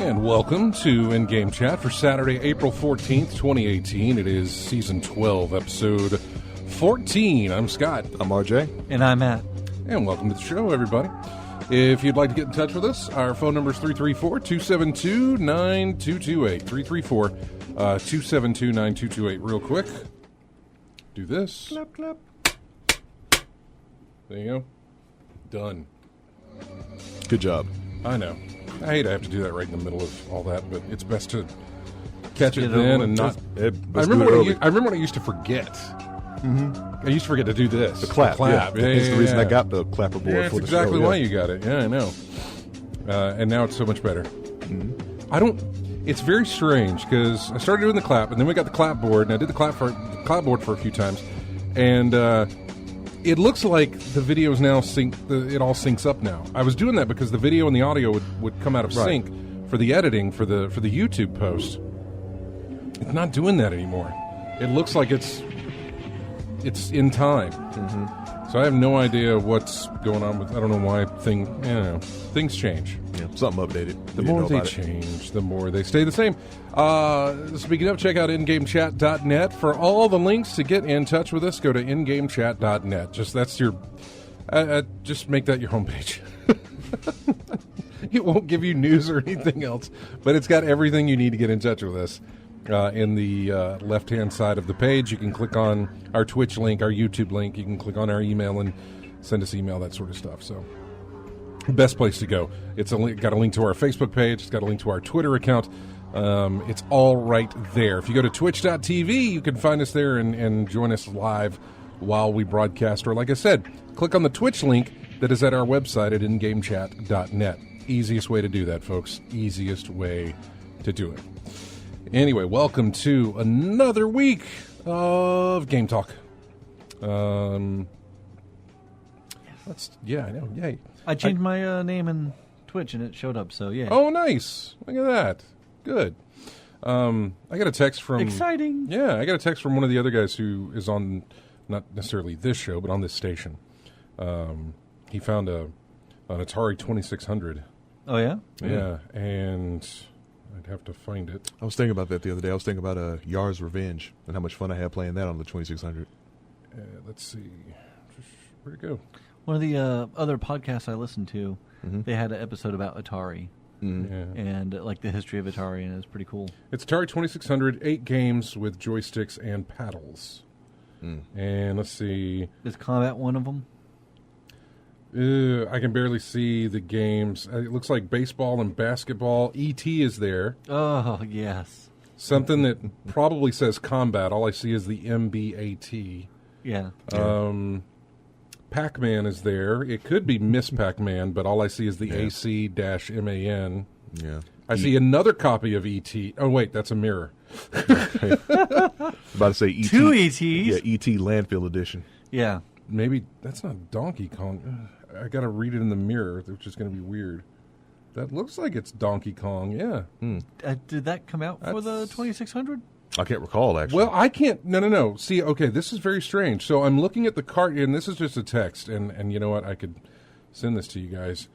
And welcome to In-Game Chat for Saturday, April 14th, 2018. It is Season 12, Episode 14. I'm Scott. I'm RJ. And I'm Matt. And welcome to the show, everybody. If you'd like to get in touch with us, our phone number is 334-272-9228. 334-272-9228. Real quick. Do this. Clap, clap. There you go. Done. Good job. I know. I hate I have to do that right in the middle of all that, but it's best to catch it Get it then over and not... I I remember when I used to forget. I used to forget to do this. The clap. Yeah. That's the reason I got the clapper board That's for the exactly show. why you got it. Yeah, I know. And now it's so much better. It's very strange because I started doing the clap, and then we got the clapboard, and I did the clapboard for a few times, and it looks like the videos now it all syncs up now. I was doing that because the video and the audio would come out of sync for the editing for the YouTube post. It's not doing that anymore. It looks like it's in time. So I have no idea what's going on with. I don't know why things change. Yeah, something updated. The more they change, the more they stay the same. Speaking of, check out ingamechat.net for all the links to get in touch with us. Go to ingamechat.net. Just make that your homepage. It won't give you news or anything else, but it's got everything you need to get in touch with us. In the left-hand side of the page, you can click on our Twitch link, our YouTube link. You can click on our email and send us email, that sort of stuff. So, best place to go. It's got a link to our Facebook page. It's got a link to our Twitter account. It's all right there. If you go to twitch.tv, you can find us there and join us live while we broadcast. Or, like I said, click on the Twitch link that is at our website at ingamechat.net. Easiest way to do that, folks. Easiest way to do it. Anyway, welcome to another week of Game Talk. I know. Yay. I changed my name in Twitch and it showed up, so yeah. Oh, nice. Look at that. Good. I got a text from... Exciting. Yeah, I got a text from one of the other guys who is on, not necessarily this show, but on this station. He found an Atari 2600. Oh, yeah? Yeah, and... I'd have to find it. I was thinking about that the other day. I was thinking about Yar's Revenge and how much fun I had playing that on the 2600. Let's see. Where'd it go? One of the other podcasts I listened to, they had an episode about Atari. And like the history of Atari, and it was pretty cool. It's Atari 2600, 8 games with joysticks and paddles. And let's see. Is Combat one of them? I can barely see the games. It looks like baseball and basketball. E.T. is there. Oh, yes. Something that probably says combat. All I see is the M-B-A-T. Yeah. Pac-Man is there. It could be Miss Pac-Man, but all I see is the A-C-M-A-N. Yeah. I see another copy of E.T. Oh, wait, that's a mirror. About to say E.T. Two E.T.s? Yeah, E.T. Landfill Edition. Yeah. Maybe that's not Donkey Kong. I got to read it in the mirror, which is going to be weird. That looks like it's Donkey Kong, yeah. Did that come out for the 2600? I can't recall, actually. Well, I can't. No. See, okay, this is very strange. So I'm looking at the cart, and this is just a text, and you know what? I could send this to you guys.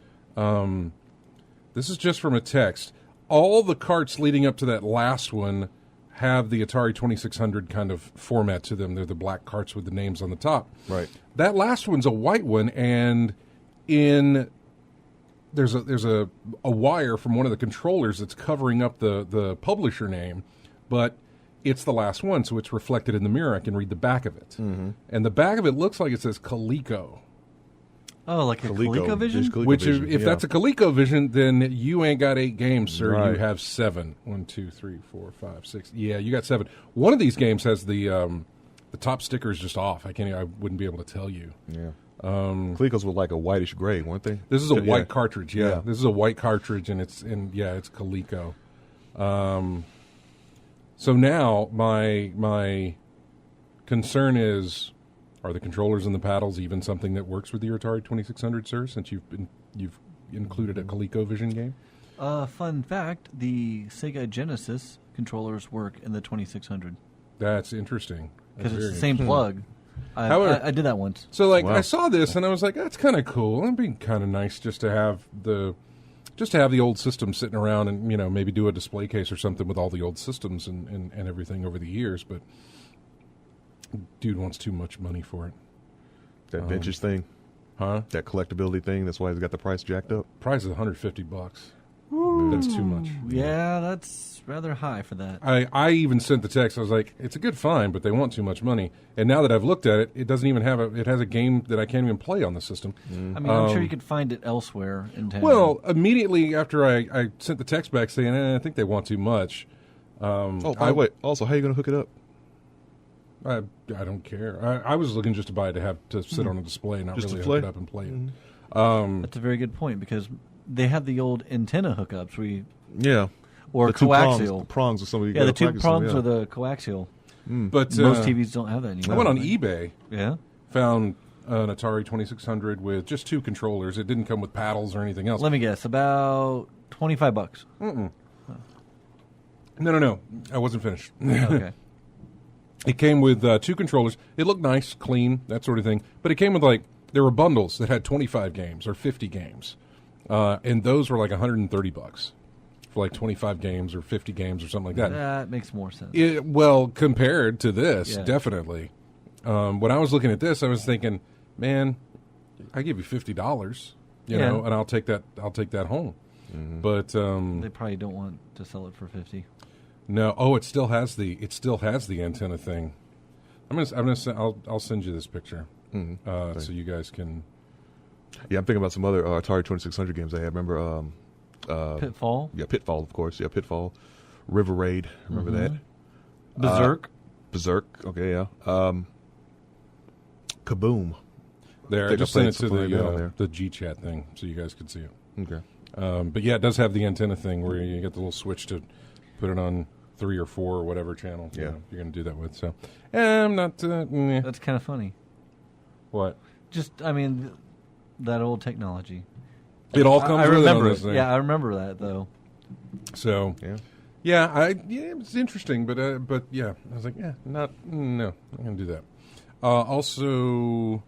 This is just from a text. All the carts leading up to that last one have the Atari 2600 kind of format to them. They're the black carts with the names on the top. Right. That last one's a white one, and there's a wire from one of the controllers that's covering up the publisher name, but it's the last one, so it's reflected in the mirror. I can read the back of it. And the back of it looks like it says Coleco. Oh, like a ColecoVision? Which, if that's a ColecoVision, then you ain't got 8 games, sir. Right. You have 7. 1, 2, 3, 4, 5, 6. Yeah, you got 7. One of these games has the top sticker is just off. I wouldn't be able to tell you. Yeah. Colecos were like a whitish gray, weren't they? This is a white cartridge. Yeah. This is a white cartridge, and it's Coleco. So now my concern is, are the controllers and the paddles even something that works with your Atari 2600, sir? Since you've included a ColecoVision game. Fun fact: the Sega Genesis controllers work in the 2600. That's interesting. Because it's the same plug. However, I did that once. So, I saw this and I was like, that's kind of cool. It'd be kind of nice just to have the just to have the old system sitting around and, maybe do a display case or something with all the old systems and everything over the years. But dude wants too much money for it. That vintage thing. Huh? That collectability thing. That's why he's got the price jacked up. Price is $150. Ooh, that's too much. Yeah, that's rather high for that. I even sent the text. I was like, it's a good find, but they want too much money. And now that I've looked at it, it doesn't even have it has a game that I can't even play on the system. I mean, I'm sure you could find it elsewhere in town. Well, immediately after I sent the text back saying, I think they want too much. By the way, also, how are you going to hook it up? I don't care. I was looking just to buy it to sit on a display, not Just really to play? hook it up and play it. That's a very good point because they have the old antenna hookups or the two coaxial. prongs or something. Yeah, the two prongs or the coaxial. But Most TVs don't have that anymore. I went on eBay. Yeah. Found an Atari 2600 with just 2 controllers. It didn't come with paddles or anything else. Let me guess, about $25. No. I wasn't finished. Okay. It came with 2 controllers. It looked nice, clean, that sort of thing. But it came with there were bundles that had 25 games or 50 games. And those were like $130 for 25 games or 50 games or something like that. That makes more sense. Well, compared to this, Yeah. definitely. When I was looking at this, I was thinking, man, I give you $50, you know, and I'll take that home. But They probably don't want to sell it for $50. no, it still has the antenna thing. I'll send you this picture so you guys can. Yeah, I'm thinking about some other Atari 2600 games I had. Remember Pitfall? Yeah, Pitfall, of course. Yeah, Pitfall. River Raid. Remember that? Berserk? Berserk. Okay, yeah. Kaboom. There, I think just I sent it played to something like that on there. the G-Chat thing so you guys could see it. Okay. But yeah, it does have the antenna thing where you get the little switch to put it on 3 or 4 or whatever channel you're going to do that with. So, I'm not. That's kind of funny. What? Just, I mean, that old technology. It all comes I with remember it on this thing. Yeah, I remember that, though. So, it's interesting, but yeah, I was like, no, I'm not going to do that. Also,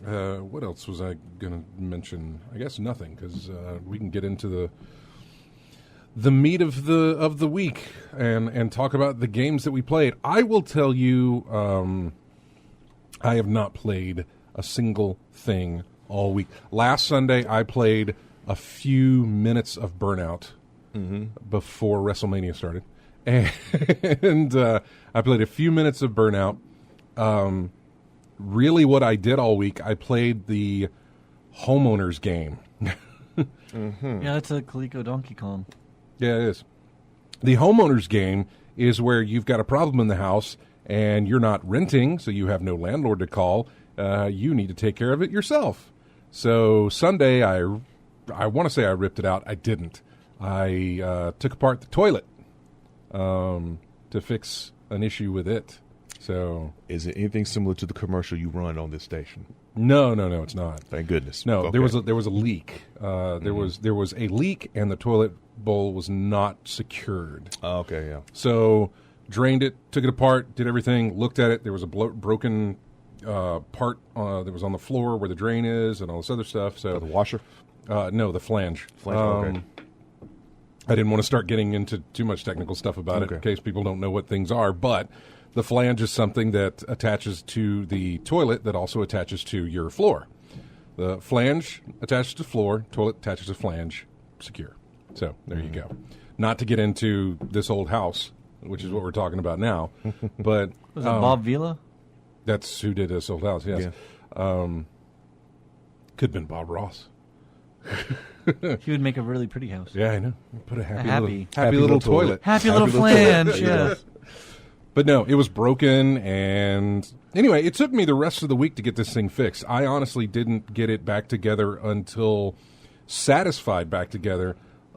what else was I going to mention? I guess nothing, because we can get into the meat of the week and talk about the games that we played. I will tell you, I have not played a single thing all week. Last Sunday, I played a few minutes of Burnout before WrestleMania started, and I played a few minutes of Burnout. Really, what I did all week, I played the Homeowners game. Yeah, that's a Coleco Donkey Kong. Yeah, it is. The Homeowners game is where you've got a problem in the house and you're not renting, so you have no landlord to call. You need to take care of it yourself. So Sunday, I want to say I ripped it out. I didn't. I took apart the toilet to fix an issue with it. So, is it anything similar to the commercial you run on this station? No, it's not. Thank goodness. No, okay. there was a leak. There was a leak, and the toilet bowl was not secured. Oh, okay, yeah. So drained it, took it apart, did everything, looked at it. There was a broken part that was on the floor where the drain is, and all this other stuff. So the washer? No, the flange. Okay. I didn't want to start getting into too much technical stuff about it in case people don't know what things are, but the flange is something that attaches to the toilet that also attaches to your floor. The flange attaches to floor, toilet attaches to flange, secure. So there you go. Not to get into this old house, which is what we're talking about now, but Was it Bob Vila? That's who did this old house. Yes, could have been Bob Ross. He would make a really pretty house. Yeah, I know. Put a happy little toilet. Happy little flange. Yeah. But no, it was broken, and anyway, it took me the rest of the week to get this thing fixed. I honestly didn't get it back together until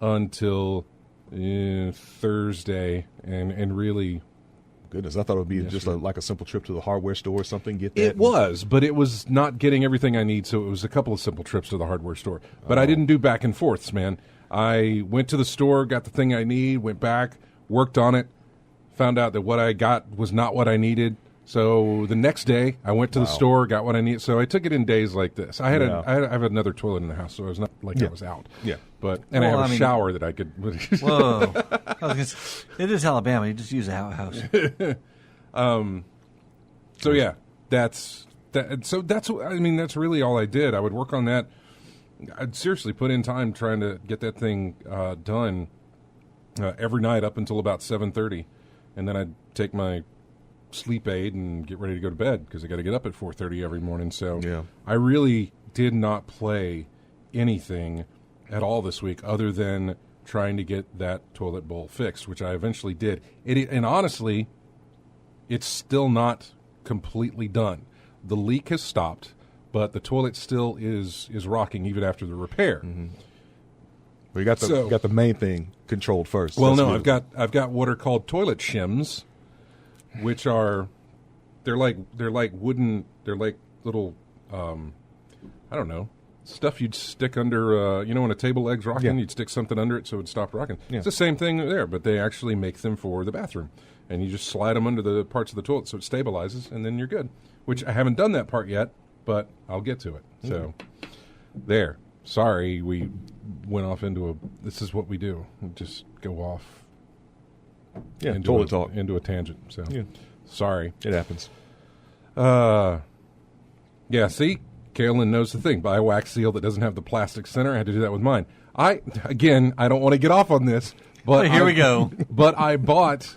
until Thursday, and really. Goodness, I thought it would be just like a simple trip to the hardware store or something. Get that. It was, but it was not getting everything I need, so it was a couple of simple trips to the hardware store. But I didn't do back and forths, man. I went to the store, got the thing I need, went back, worked on it, found out that what I got was not what I needed, So the next day, I went to the store, got what I needed. So I took it in days like this. I have another toilet in the house, so it was not like I was out. Yeah. I have a shower that I could. Whoa. It is Alabama. You just use a outhouse. So yeah, that's that. So that's really all I did. I would work on that. I'd seriously put in time trying to get that thing done every night up until about 7:30, and then I'd take my sleep aid and get ready to go to bed because I got to get up at 4:30 every morning. So I really did not play anything at all this week other than trying to get that toilet bowl fixed, which I eventually did. And honestly, it's still not completely done. The leak has stopped, but the toilet still is rocking even after the repair. Mm-hmm. Well, you got the main thing controlled first. Well, no, I've got what are called toilet shims, which are they're like wooden. They're like little I don't know, stuff you'd stick under. When a table leg's rocking, you'd stick something under it so it would stop rocking. Yeah. It's the same thing there, but they actually make them for the bathroom, and you just slide them under the parts of the toilet so it stabilizes, and then you're good. Which I haven't done that part yet, but I'll get to it. So there. Sorry, we went off into this is what we do. We just go off. Yeah, toilet talk. Into a tangent. So sorry. It happens. Yeah, see? Kaylin knows the thing. Buy a wax seal that doesn't have the plastic center. I had to do that with mine. I don't want to get off on this, but here we go. But I bought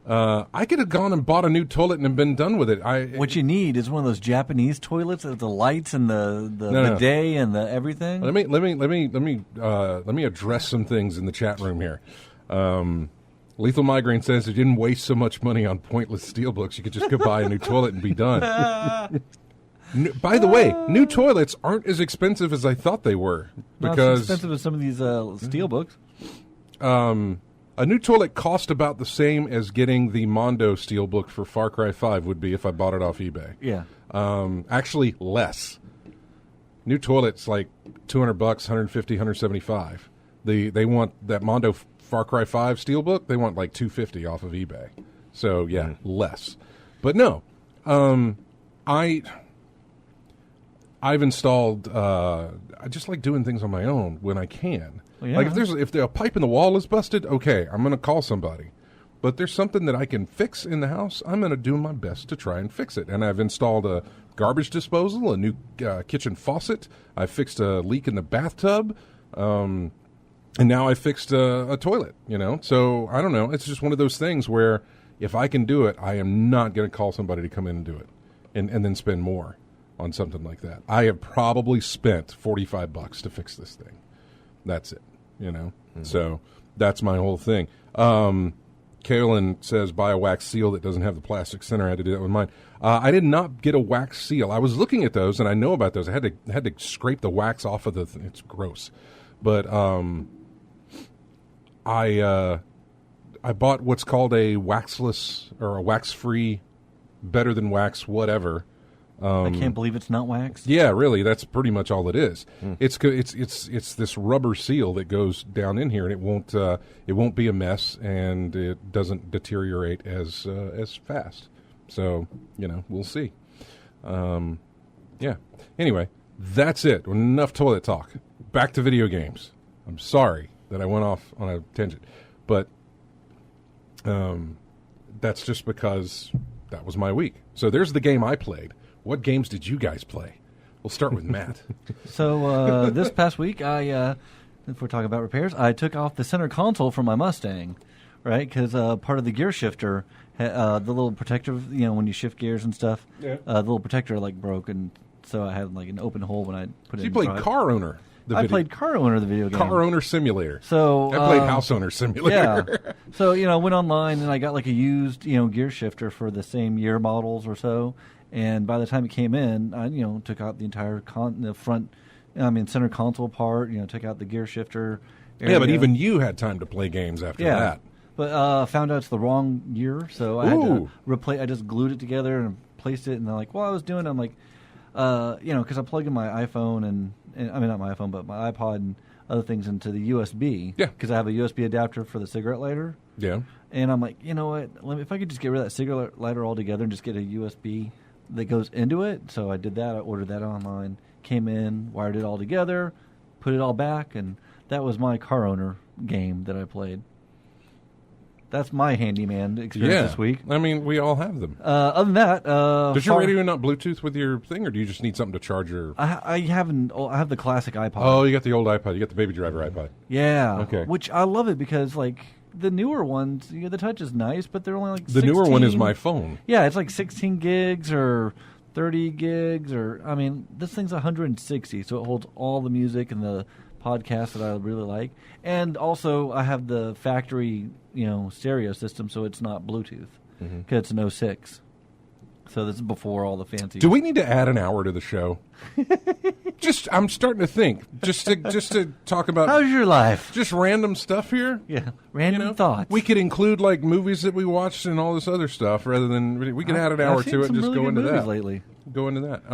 I could have gone and bought a new toilet and been done with it. What you need is one of those Japanese toilets with the lights and the bidet and the everything. Let me address some things in the chat room here. Lethal Migraine says, "You didn't waste so much money on pointless steelbooks. You could just go buy a new toilet and be done." By the way, new toilets aren't as expensive as I thought they were. Not as expensive as some of these steelbooks. A new toilet cost about the same as getting the Mondo steelbook for Far Cry 5 would be if I bought it off eBay. Yeah. Actually, less. New toilets like $200, 150, 175. They want that Mondo Far Cry 5 steelbook. They want like $250 off of eBay. So yeah, less. But no, I've installed. I just like doing things on my own when I can. Well, yeah. Like if a pipe in the wall is busted, okay, I'm going to call somebody. But there's something that I can fix in the house, I'm going to do my best to try and fix it. And I've installed a garbage disposal, a new kitchen faucet. I fixed a leak in the bathtub, and now I fixed a toilet. So I don't know. It's just one of those things where if I can do it, I am not going to call somebody to come in and do it, and then spend more on something like that. I have probably spent $45 to fix this thing. That's it, Mm-hmm. So that's my whole thing. Kaylin says, buy a wax seal that doesn't have the plastic center. I had to do that with mine. I did not get a wax seal. I was looking at those, and I know about those. I had to scrape the wax off of the thing. It's gross. But I bought what's called a waxless or a wax-free, better than wax, whatever. I can't believe it's not waxed. Yeah, really, that's pretty much all it is. It's this rubber seal that goes down in here, and it won't be a mess, and it doesn't deteriorate as fast. So we'll see. Yeah. Anyway, that's it. Enough toilet talk. Back to video games. I'm sorry that I went off on a tangent, but that's just because that was my week. So there's the game I played. What games did you guys play? We'll start with Matt. So this past week, if we're talking about repairs, I took off the center console from my Mustang, right? Because part of the gear shifter, the little protector, when you shift gears and stuff, the little protector broke, and so I had an open hole when I put it in. You played Car Owner. I played Car Owner, the video game. Car Owner Simulator. So I played House Owner Simulator. Yeah. So I went online and I got a used gear shifter for the same year models or so. And by the time it came in, I took out the entire center console part. Took out the gear shifter area. Yeah, but even you had time to play games after that. But found out it's the wrong year, so I had to replace. I just glued it together and placed it. And they're like, "Well, I was doing." I'm like, because I plugged in my iPhone and I mean not my iPhone, but my iPod, and other things into the USB. Yeah. Because I have a USB adapter for the cigarette lighter. Yeah. And I'm like, you know what? If I could just get rid of that cigarette lighter altogether and just get a USB that goes into it. So I did that. I ordered that online. Came in, wired it all together, put it all back, and that was my car owner game that I played. That's my handyman experience this week. I mean, we all have them. Other than that, does your radio not Bluetooth with your thing, or do you just need something to charge your? I have the classic iPod. Oh, you got the old iPod. You got the Baby Driver iPod. Yeah. Okay. Which I love it because like the newer ones, the touch is nice, but they're only like the 16. newer one is my phone. Yeah, it's like 16 gigs or 30 gigs, or I mean, this thing's 160, so it holds all the music and the podcasts that I really like. And also, I have the factory, stereo system, so it's not Bluetooth because it's an 06. So this is before all the fancy. Do we need to add an hour to the show? I'm starting to think just to talk about how's your life? Just random stuff here. Yeah, random thoughts. We could include like movies that we watched and all this other stuff, rather than we could add an hour to it and just really go into that. Lately, go into that.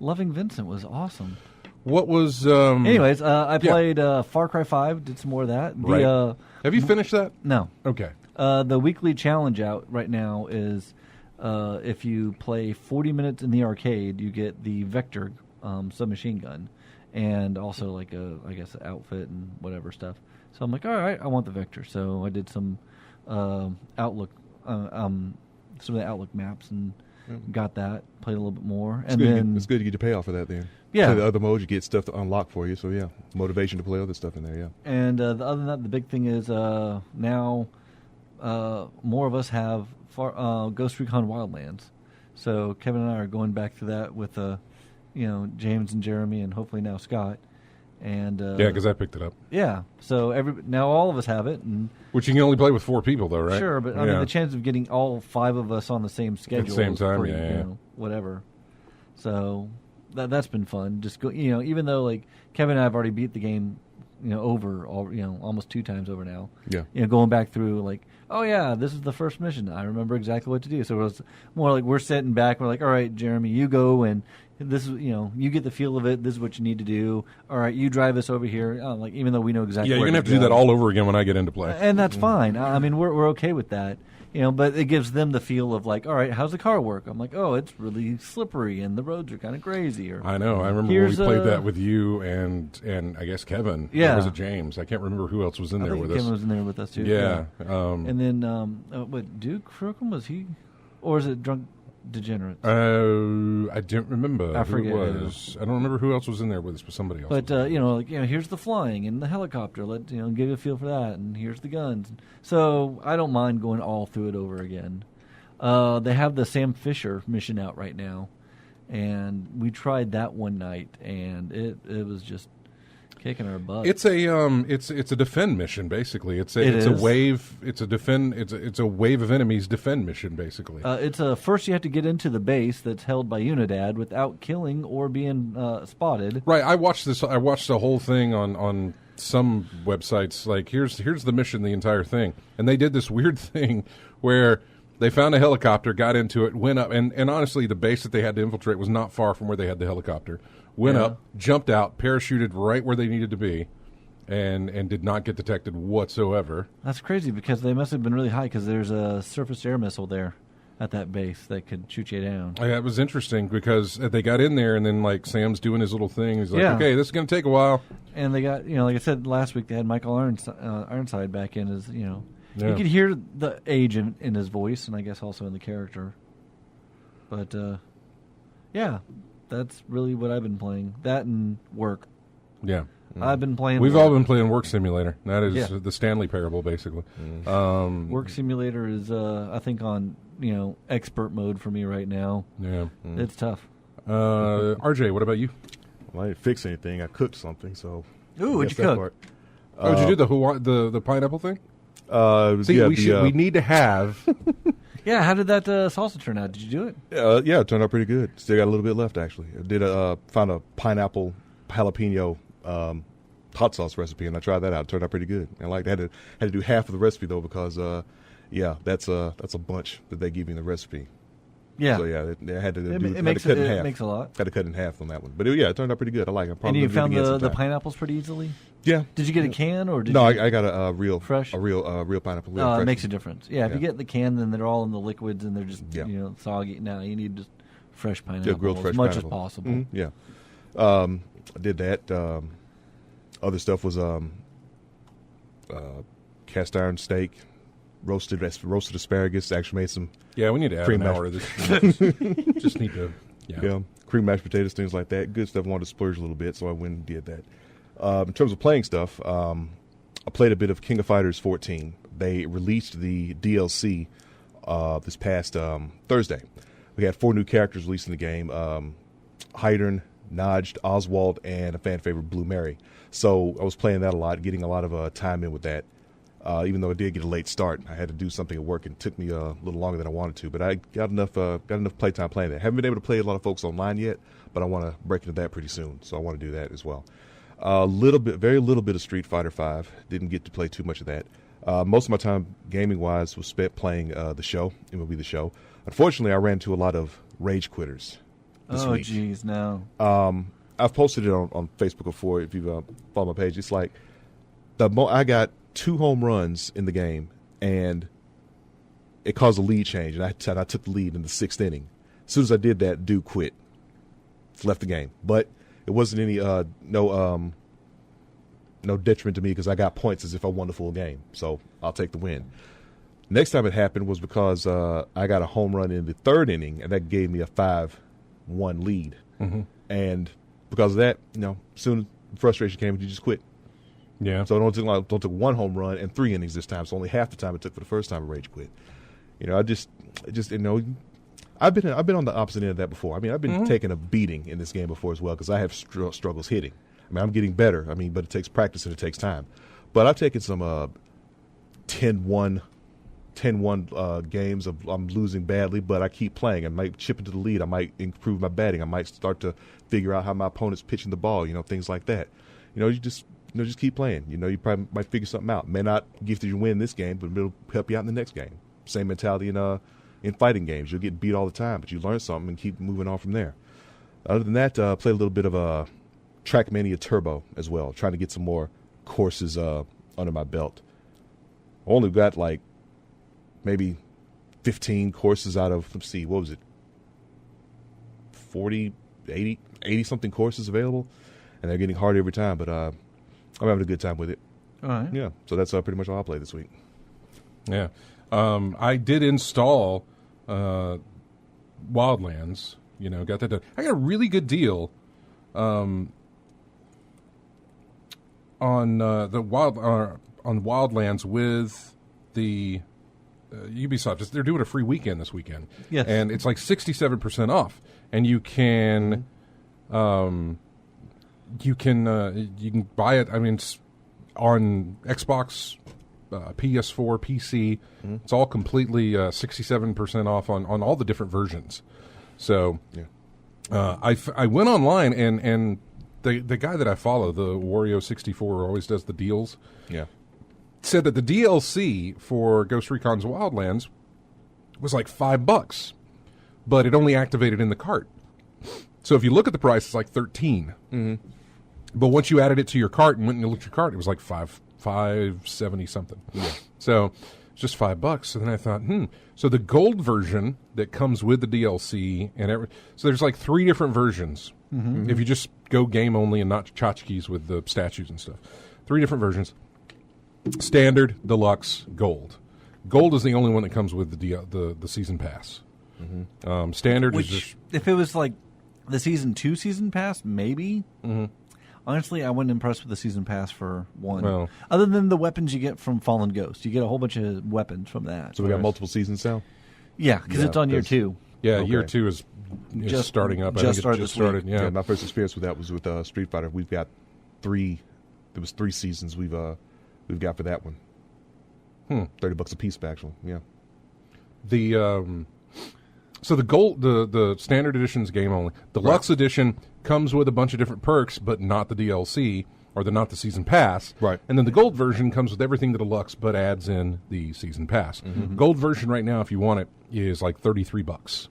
Loving Vincent was awesome. What was? Anyways, I played Far Cry 5. Did some more of that. Right. Have you finished that? No. Okay. The weekly challenge out right now is if you play 40 minutes in the arcade, you get the Vector submachine gun, and also like an outfit and whatever stuff. So I'm like, all right, I want the Vector. So I did some Outlook, some of the Outlook maps and got that. Played a little bit more, it's good to get your payoff for that then. Yeah. Play the other modes, you get stuff to unlock for you. So yeah, motivation to play other stuff in there. Yeah. And other than that, the big thing is now more of us have Ghost Recon Wildlands. So Kevin and I are going back to that with James and Jeremy and hopefully now Scott. And yeah, because I picked it up. Yeah, so now all of us have it, and which you can only play with 4 people though, right? Sure, but I mean the chance of getting all 5 of us on the same schedule at the same time, pretty, whatever. So that's been fun. Just go, even though like Kevin and I have already beat the game, over almost 2 times over now. Yeah. Going back through like, oh yeah, this is the first mission. I remember exactly what to do. So it was more like we're sitting back. We're like, all right, Jeremy, you go and this is you get the feel of it. This is what you need to do. All right, you drive us over here. Like even though we know exactly. Yeah, you're gonna have to do that all over again when I get into play. And that's fine. I mean, we're okay with that. But it gives them the feel of like, all right, how's the car work? I'm like, oh, it's really slippery and the roads are kind of crazy. Or I know. I remember when we played that with you and I guess Kevin. Yeah. Or was it James? I can't remember who else was in there with us. Kevin was in there with us too. Yeah. And then, Duke Crookham, was he? Or is it Drunk Degenerates? I don't remember I forget who it was. I don't remember who else was in there with us, but somebody else. But here's the flying and the helicopter. Let give you a feel for that, and here's the guns. So I don't mind going all through it over again. They have the Sam Fisher mission out right now, and we tried that one night, and it was just kicking our butt. It's a defend mission basically. It's a wave. It's a wave of enemies defend mission basically. It's first you have to get into the base that's held by Unidad without killing or being spotted. Right. I watched the whole thing on some websites. Like here's the mission, the entire thing, and they did this weird thing where they found a helicopter, got into it, went up, and honestly, the base that they had to infiltrate was not far from where they had the helicopter. Went up, jumped out, parachuted right where they needed to be, and did not get detected whatsoever. That's crazy because they must have been really high because there's a surface air missile there at that base that could shoot you down. Yeah, it was interesting because they got in there and then like Sam's doing his little thing. He's like, okay, this is going to take a while. And they got, like I said last week, they had Michael Ironside back in as, you could hear the age in his voice and I guess also in the character. But, yeah. That's really what I've been playing. That and work. Yeah. I've been playing. We've all been playing Work Simulator. That is the Stanley Parable, basically. Work Simulator is, I think, on expert mode for me right now. Yeah. It's tough. RJ, what about you? Well, I didn't fix anything. I cooked something, so. Ooh, what'd you cook? Did you do the pineapple thing? See, we need to have. Yeah, how did that salsa turn out? Did you do it? Yeah, it turned out pretty good. Still got a little bit left, actually. I did found a pineapple jalapeno hot sauce recipe, and I tried that out. It turned out pretty good. And like had to do half of the recipe though because that's a bunch that they give you in the recipe. Yeah. So yeah, I had to It do. Had makes to cut it, in it half. makes a lot. Had to cut in half on that one, but it turned out pretty good. I like it. And Probably you gonna do it found again the sometime. pineapples pretty easily. Yeah. Did you get a can or did No, you? I got a real Fresh? a real pineapple. It Fresh makes a one. difference. Yeah, if you Yeah. get the can, then they're all in the liquids and they're just Yeah. soggy. Now you need just fresh pineapple grilled fresh as much pineapple. as possible. Mhm, yeah. I did that. Other stuff was cast iron steak, roasted asparagus. Actually made some Yeah, we need to add Cream an mash. hour of this. Just need to. Yeah. cream mashed potatoes, things like that. Good stuff. I wanted to splurge a little bit, so I went and did that. In terms of playing stuff, I played a bit of King of Fighters 14. They released the DLC this past Thursday. We had 4 new characters released in the game: Hydern, Najd, Oswald, and a fan favorite, Blue Mary. So I was playing that a lot, getting a lot of time in with that. Even though I did get a late start, I had to do something at work, and it took me a little longer than I wanted to. But I got enough playtime playing that. Haven't been able to play a lot of folks online yet, but I want to break into that pretty soon. So I want to do that as well. Very little bit of Street Fighter V. Didn't get to play too much of that. Most of my time, gaming wise, was spent playing the show, MLB The Show. Unfortunately, I ran into a lot of rage quitters this Oh, week. geez, no. I've posted it on Facebook before. If you've followed my page, it's like I got 2 home runs in the game, and it caused a lead change, and I took the lead in the 6th inning. As soon as I did that, dude quit, left the game. But it wasn't any no detriment to me because I got points as if I won the full game. So I'll take the win. Next time it happened was because I got a home run in the 3rd inning, and that gave me a 5-1 lead. Mm-hmm. And because of that, soon frustration came, and you just quit. Yeah. So it don't took 1 home run and 3 innings this time. So only half the time it took for the first time to rage quit. I've been on the opposite end of that before. I mean, I've been taking a beating in this game before as well because I have struggles hitting. I mean, I'm getting better. I mean, but it takes practice and it takes time. But I've taken some 10-1 games of I'm losing badly, but I keep playing. I might chip into the lead. I might improve my batting. I might start to figure out how my opponent's pitching the ball. Things like that. You just keep playing. You probably might figure something out. May not give you a win this game, but it'll help you out in the next game. Same mentality in fighting games. You'll get beat all the time, but you learn something and keep moving on from there. Other than that, play a little bit of Trackmania Turbo as well, trying to get some more courses under my belt. I only got like maybe 15 courses out of, let's see, what was it? 40, 80 something courses available, and they're getting harder every time, but I'm having a good time with it. All right. Yeah, so that's pretty much all I play this week. Yeah. I did install Wildlands. Got that done. I got a really good deal on Wildlands with the Ubisoft. They're doing a free weekend this weekend. Yes. And it's like 67% off, and you can you can buy it. I mean, it's on Xbox, PS4, PC. It's all completely 67% off on all the different versions. So I went online and the guy that I follow, the Wario64, who always does the deals, said that the DLC for Ghost Recon's Wildlands was like $5, but it only activated in the cart. So if you look at the price, it's like $13. But once you added it to your cart and went and looked at your cart, it was like $5.70 something. So it's just $5. So then I thought, So the gold version that comes with the DLC so there's like 3 different versions. If you just go game only and not tchotchkes with the statues and stuff, 3 different versions: standard, deluxe, gold. Gold is the only one that comes with the season pass. Standard is just, if it was like the season 2 season pass, maybe. Honestly, I wasn't impressed with the season pass for 1. Well, other than the weapons you get from Fallen Ghost. You get a whole bunch of weapons from that. So we got multiple seasons now? Yeah, because it's on year 2. yeah, Okay. year 2 is Just starting up. just I think started it just this week. started. Yeah. My first experience with that was with Street Fighter. We've got 3. There was 3 seasons we've got for that one. $30 a piece, actually. Yeah. So the gold, the standard edition is game only. Deluxe edition comes with a bunch of different perks, but not the DLC or not the season pass. Right. And then the gold version comes with everything the deluxe, but adds in the season pass. Gold version right now, if you want it, is like $33.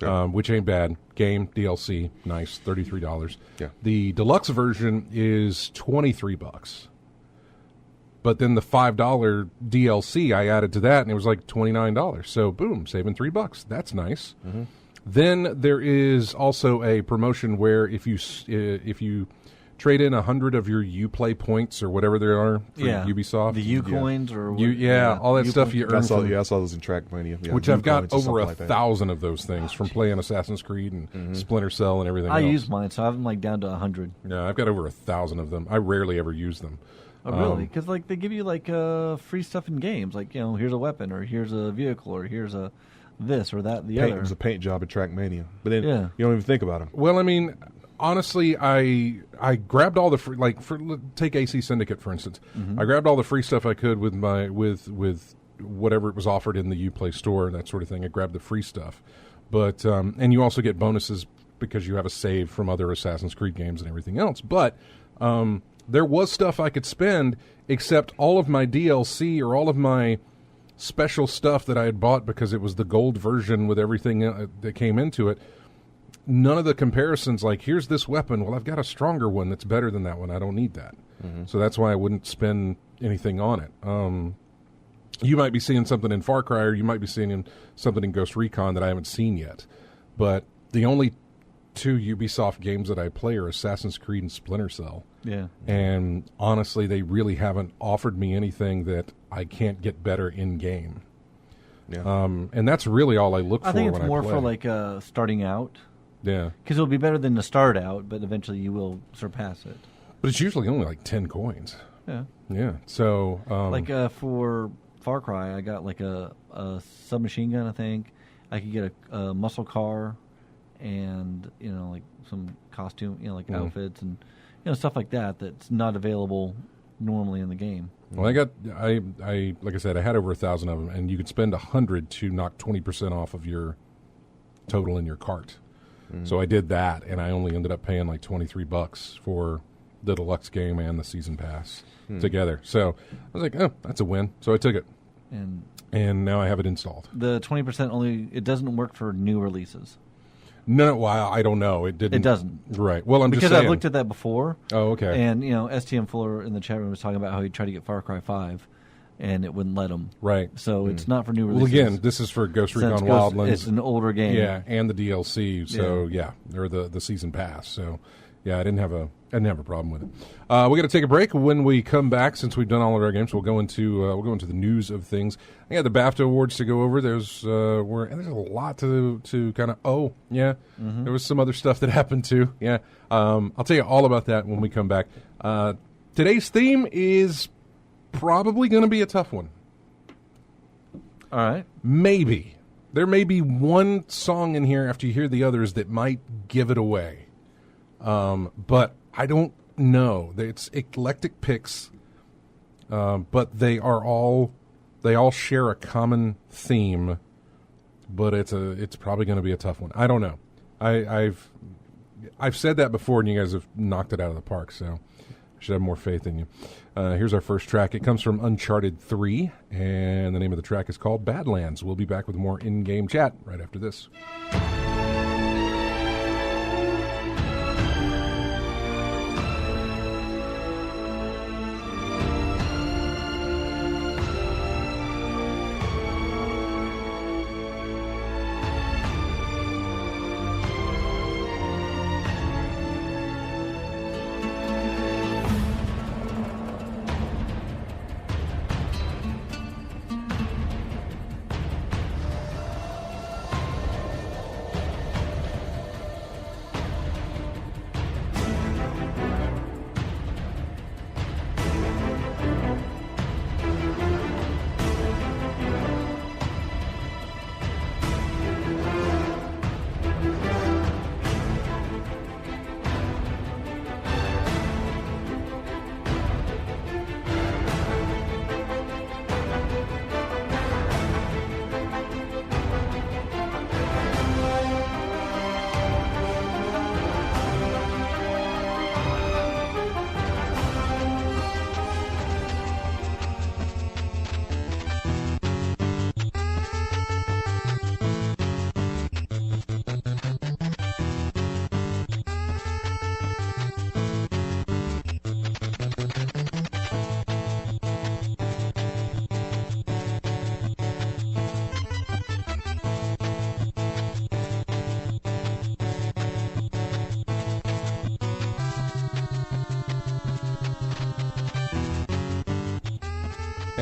Okay. which ain't bad. Game, DLC, nice, $33. Yeah. The deluxe version is $23. But then the $5 DLC I added to that, and it was like $29. So boom, saving $3. That's nice. Mm-hmm. Then there is also a promotion where if you trade in 100 of your Uplay points or whatever there are for Ubisoft, the U coins or all that stuff you earn. I saw those in Trackmania, which I've got over 1,000 of those things from playing Assassin's Creed and Splinter Cell and everything. I else. use mine, so I'm like down to 100. Yeah, I've got over 1,000 of them. I rarely ever use them. Oh, really? Because like they give you like free stuff in games, like here's a weapon, or here's a vehicle, or here's a this or that, the other. It was a paint job at Trackmania, but then you don't even think about them. Well, I mean, honestly, I grabbed all the free, take AC Syndicate for instance. I grabbed all the free stuff I could with my with whatever it was offered in the Uplay store and that sort of thing. I grabbed the free stuff, but and you also get bonuses because you have a save from other Assassin's Creed games and everything else. But there was stuff I could spend, except all of my DLC or all of my special stuff that I had bought because it was the gold version with everything that came into it. None of the comparisons, like, here's this weapon. Well, I've got a stronger one that's better than that one. I don't need that. So that's why I wouldn't spend anything on it. You might be seeing something in Far Cry, or you might be seeing something in Ghost Recon that I haven't seen yet. But the only two Ubisoft games that I play are Assassin's Creed and Splinter Cell. Yeah. And honestly, they really haven't offered me anything that I can't get better in-game. Yeah. And that's really all I look for when I play. I think it's more for like starting out. Yeah. Because it'll be better than to start out, but eventually you will surpass it. But it's usually only like 10 coins. Yeah. Yeah. So like for Far Cry, I got like a submachine gun, I think. I could get a muscle car and, like some costume, like outfits and, stuff like that that's not available normally in the game. Well, I like I said, I had over 1,000 of them, and you could spend 100 to knock 20% off of your total in your cart. So I did that, and I only ended up paying like $23 for the deluxe game and the season pass together. So I was like, oh, that's a win. So I took it, and now I have it installed. The 20% it doesn't work for new releases. No, well, I don't know. It didn't. It doesn't. Right. Well, because just saying. I've looked at that before. Oh, okay. And STM Fuller in the chat room was talking about how he tried to get Far Cry 5, and it wouldn't let him. Right. So it's not for new releases. Well, again, this is for Ghost Recon Wildlands. It's an older game. Yeah, and the DLC. So or the season pass. So yeah, I didn't have a problem with it. We're going to take a break. When we come back, since we've done all of our games, we'll go into the news of things. I got the BAFTA awards to go over. There's a lot to kind of there was some other stuff that happened too. Yeah, I'll tell you all about that when we come back. Today's theme is probably going to be a tough one. All right. Maybe there may be one song in here after you hear the others that might give it away. But I don't know. It's eclectic picks, but they all share a common theme. But it's probably going to be a tough one. I don't know. I've said that before, and you guys have knocked it out of the park. So I should have more faith in you. Here's our first track. It comes from Uncharted 3, and the name of the track is called Badlands. We'll be back with more in-game chat right after this.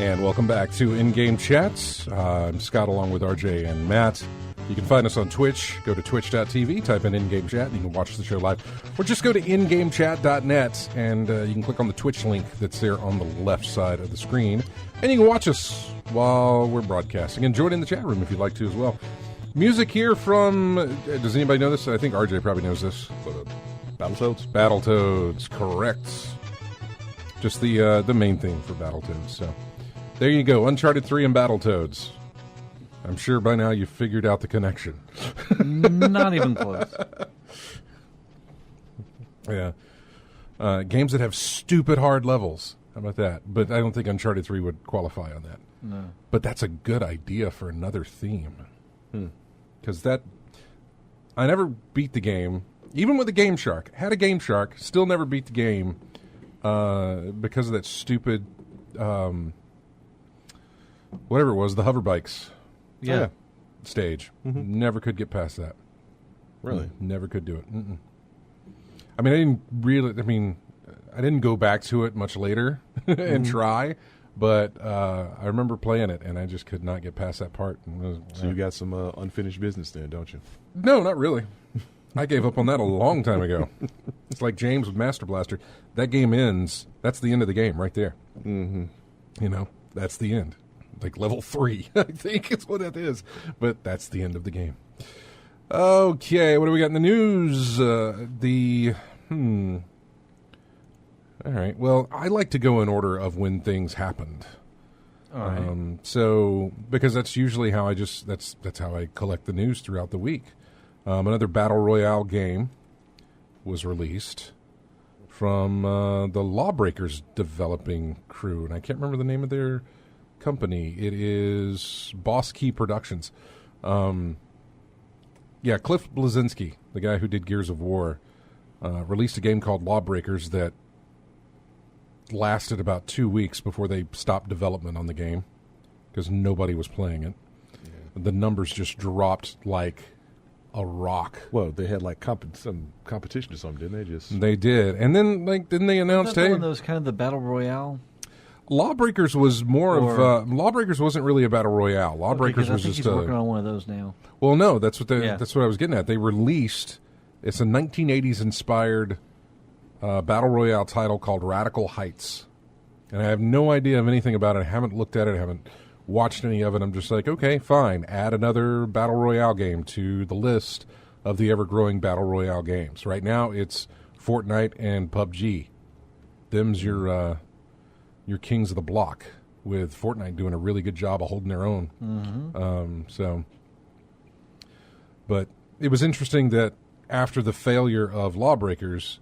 And welcome back to In-Game Chats. I'm Scott along with RJ and Matt. You can find us on Twitch. Go to twitch.tv, type in In-Game Chat, and you can watch the show live. Or just go to ingamechat.net, and you can click on the Twitch link that's there on the left side of the screen. And you can watch us while we're broadcasting. And join in the chat room if you'd like to as well. Music here from... does anybody know this? I think RJ probably knows this. Battletoads? Battletoads, correct. Just the main theme for Battletoads, so... There you go, Uncharted 3 and Battletoads. I'm sure by now you've figured out the connection. Not even close. Yeah. Games that have stupid hard levels. How about that? But I don't think Uncharted 3 would qualify on that. No. But that's a good idea for another theme. Because that... I never beat the game. Even with a Game Shark. Had a Game Shark. Still never beat the game. Because of that stupid... whatever it was, the hover bikes. Yeah. Stage. Never could get past that. Really? Never could do it. I mean, I didn't go back to it much later and try, but I remember playing it, and I just could not get past that part. So you got some unfinished business then, don't you? No, not really. I gave up on that a long time ago. It's like James with Master Blaster. That game ends. That's the end of the game right there. You know, that's the end. Like level 3, I think is what that is. But that's the end of the game. Okay, what do we got in the news? All right, well, I like to go in order of when things happened. All right. So, because that's usually how that's how I collect the news throughout the week. Another Battle Royale game was released from the Lawbreakers developing crew. And I can't remember the name of their... company. It is Boss Key Productions. Cliff Bleszinski, the guy who did Gears of War, released a game called Lawbreakers that lasted about 2 weeks before they stopped development on the game because nobody was playing it. The numbers just dropped like a rock. Well, they had like some competition or something, didn't they? They did, and then didn't they announce? One of those kind of the battle royale. Lawbreakers was more of Lawbreakers wasn't really a battle royale. Lawbreakers was just he's working on one of those now. Well, no, that's what that's what I was getting at. They released it's a 1980s inspired battle royale title called Radical Heights, and I have no idea of anything about it. I haven't looked at it. I haven't watched any of it. I'm just like, okay, fine. Add another battle royale game to the list of the ever-growing battle royale games. Right now, it's Fortnite and PUBG. Them's your kings of the block, with Fortnite doing a really good job of holding their own. But it was interesting that after the failure of Lawbreakers,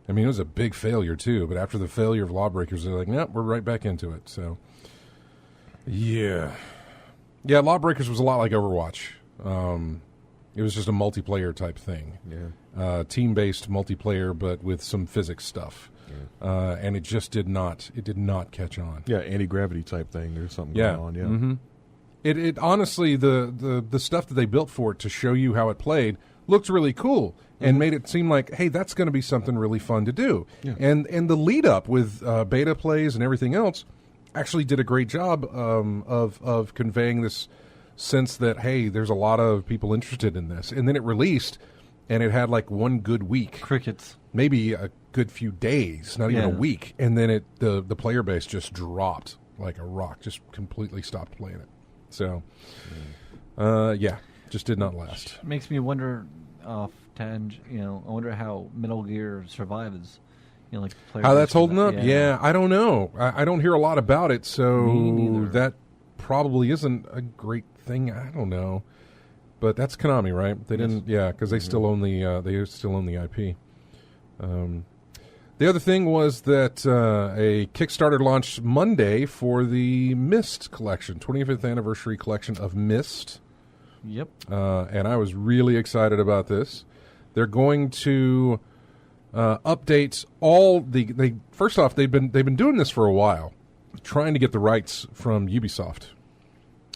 I mean, it was a big failure too, but after the failure of Lawbreakers, they're like, nope, we're right back into it. So, yeah, Lawbreakers was a lot like Overwatch. It was just a multiplayer type thing. Team-based multiplayer, but with some physics stuff. And it just did not catch on. Yeah, anti-gravity type thing. There's something going on, It honestly, the stuff that they built for it to show you how it played looked really cool and made it seem like, hey, that's going to be something really fun to do. Yeah. And the lead up with beta plays and everything else actually did a great job of conveying this sense that, hey, there's a lot of people interested in this. And then it released, and it had like one good week. Crickets. Maybe a good few days, not even a week. And then the player base just dropped like a rock, just completely stopped playing it. So, just did not last. Makes me wonder, I wonder how Metal Gear survives. Like how that's holding up? Yeah, I don't know. I don't hear a lot about it, so that probably isn't a great thing. I don't know, but that's Konami, right? They didn't, because they still own the IP. The other thing was that a Kickstarter launched Monday for the Myst collection, 25th anniversary collection of Myst. Yep. And I was really excited about this. They're going to update all the. First off, they've been doing this for a while, trying to get the rights from Ubisoft,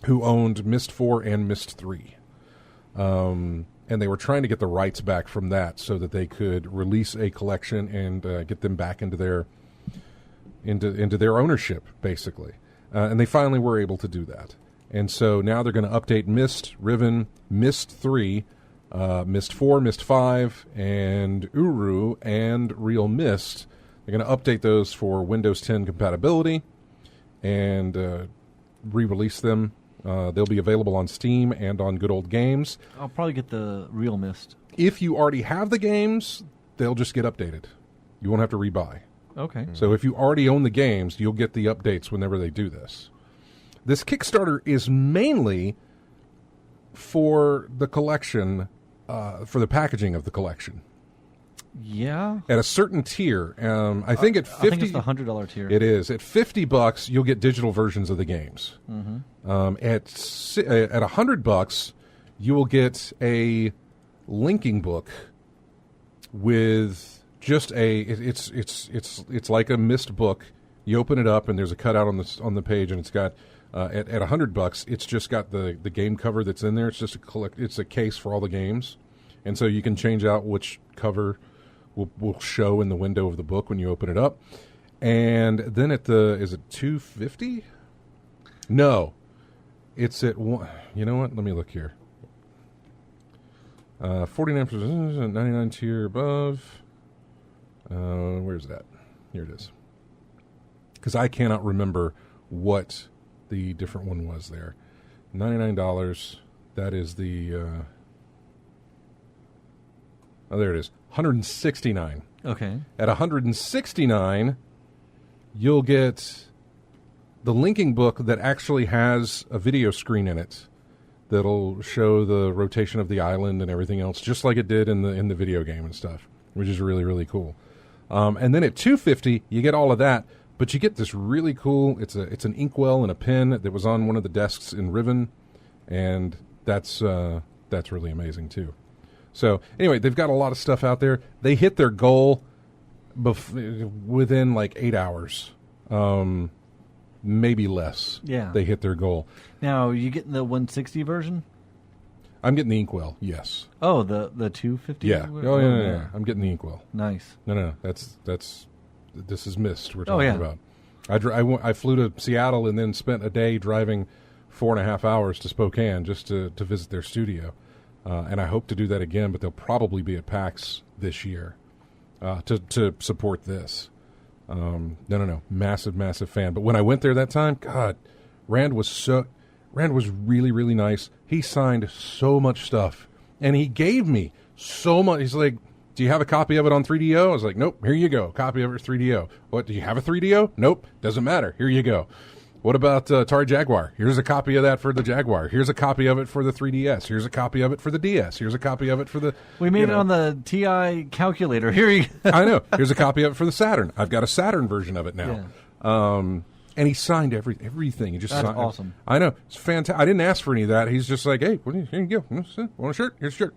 who owned Myst 4 and Myst 3. And they were trying to get the rights back from that so that they could release a collection and get them back into their ownership, basically. And they finally were able to do that. And so now they're going to update Myst, Riven, Myst 3, Myst 4, Myst 5, and Uru, and Real Myst. They're going to update those for Windows 10 compatibility and re-release them. They'll be available on Steam and on Good Old Games. I'll probably get the Real Myst. If you already have the games, they'll just get updated. You won't have to rebuy. Okay. So if you already own the games, you'll get the updates whenever they do this. This Kickstarter is mainly for the collection, for the packaging of the collection. Yeah. At a certain tier, I think at 50, I think it's the $100 tier. It is at $50. You'll get digital versions of the games. Mm-hmm. At $100, you will get a linking book with just it's like a Myst book. You open it up and there's a cutout on the page, and it's got at $100, it's just got the game cover that's in there. It's just it's a case for all the games, and so you can change out which cover will show in the window of the book when you open it up. And then is it $250? No, it's at one. You know what? Let me look here. 49%, 99 tier above. Where's that? Here it is. Because I cannot remember what the different one was there. $99. That is the. Oh, there it is. $169. Okay. At $169, you'll get the linking book that actually has a video screen in it that'll show the rotation of the island and everything else, just like it did in the video game and stuff, which is really, really cool. And then at $250, you get all of that, but you get this really cool. It's an inkwell and a pen that was on one of the desks in Riven, and that's really amazing too. So anyway, they've got a lot of stuff out there. They hit their goal within like 8 hours, maybe less. Yeah, they hit their goal. Now, you getting the 160 version? I'm getting the inkwell. Yes. Oh, the 250. Yeah. Oh yeah. I'm getting the inkwell. Nice. No. This is Myst we're talking about. I flew to Seattle and then spent a day driving 4.5 hours to Spokane just to visit their studio. And I hope to do that again, but they'll probably be at PAX this year to support this. No. Massive fan. But when I went there that time, God, Rand was really, really nice. He signed so much stuff, and he gave me so much. He's like, do you have a copy of it on 3DO? I was like, nope, here you go. Copy of it 3DO. What, do you have a 3DO? Nope, doesn't matter. Here you go. What about Atari Jaguar? Here's a copy of that for the Jaguar. Here's a copy of it for the 3DS. Here's a copy of it for the DS. Here's a copy of it for the... We made it on the TI calculator. Here you go. I know. Here's a copy of it for the Saturn. I've got a Saturn version of it now. Yeah. And he signed everything. He just That's signed, awesome. I know. It's fantastic. I didn't ask for any of that. He's just like, hey, here you go. Want a shirt? Here's a shirt.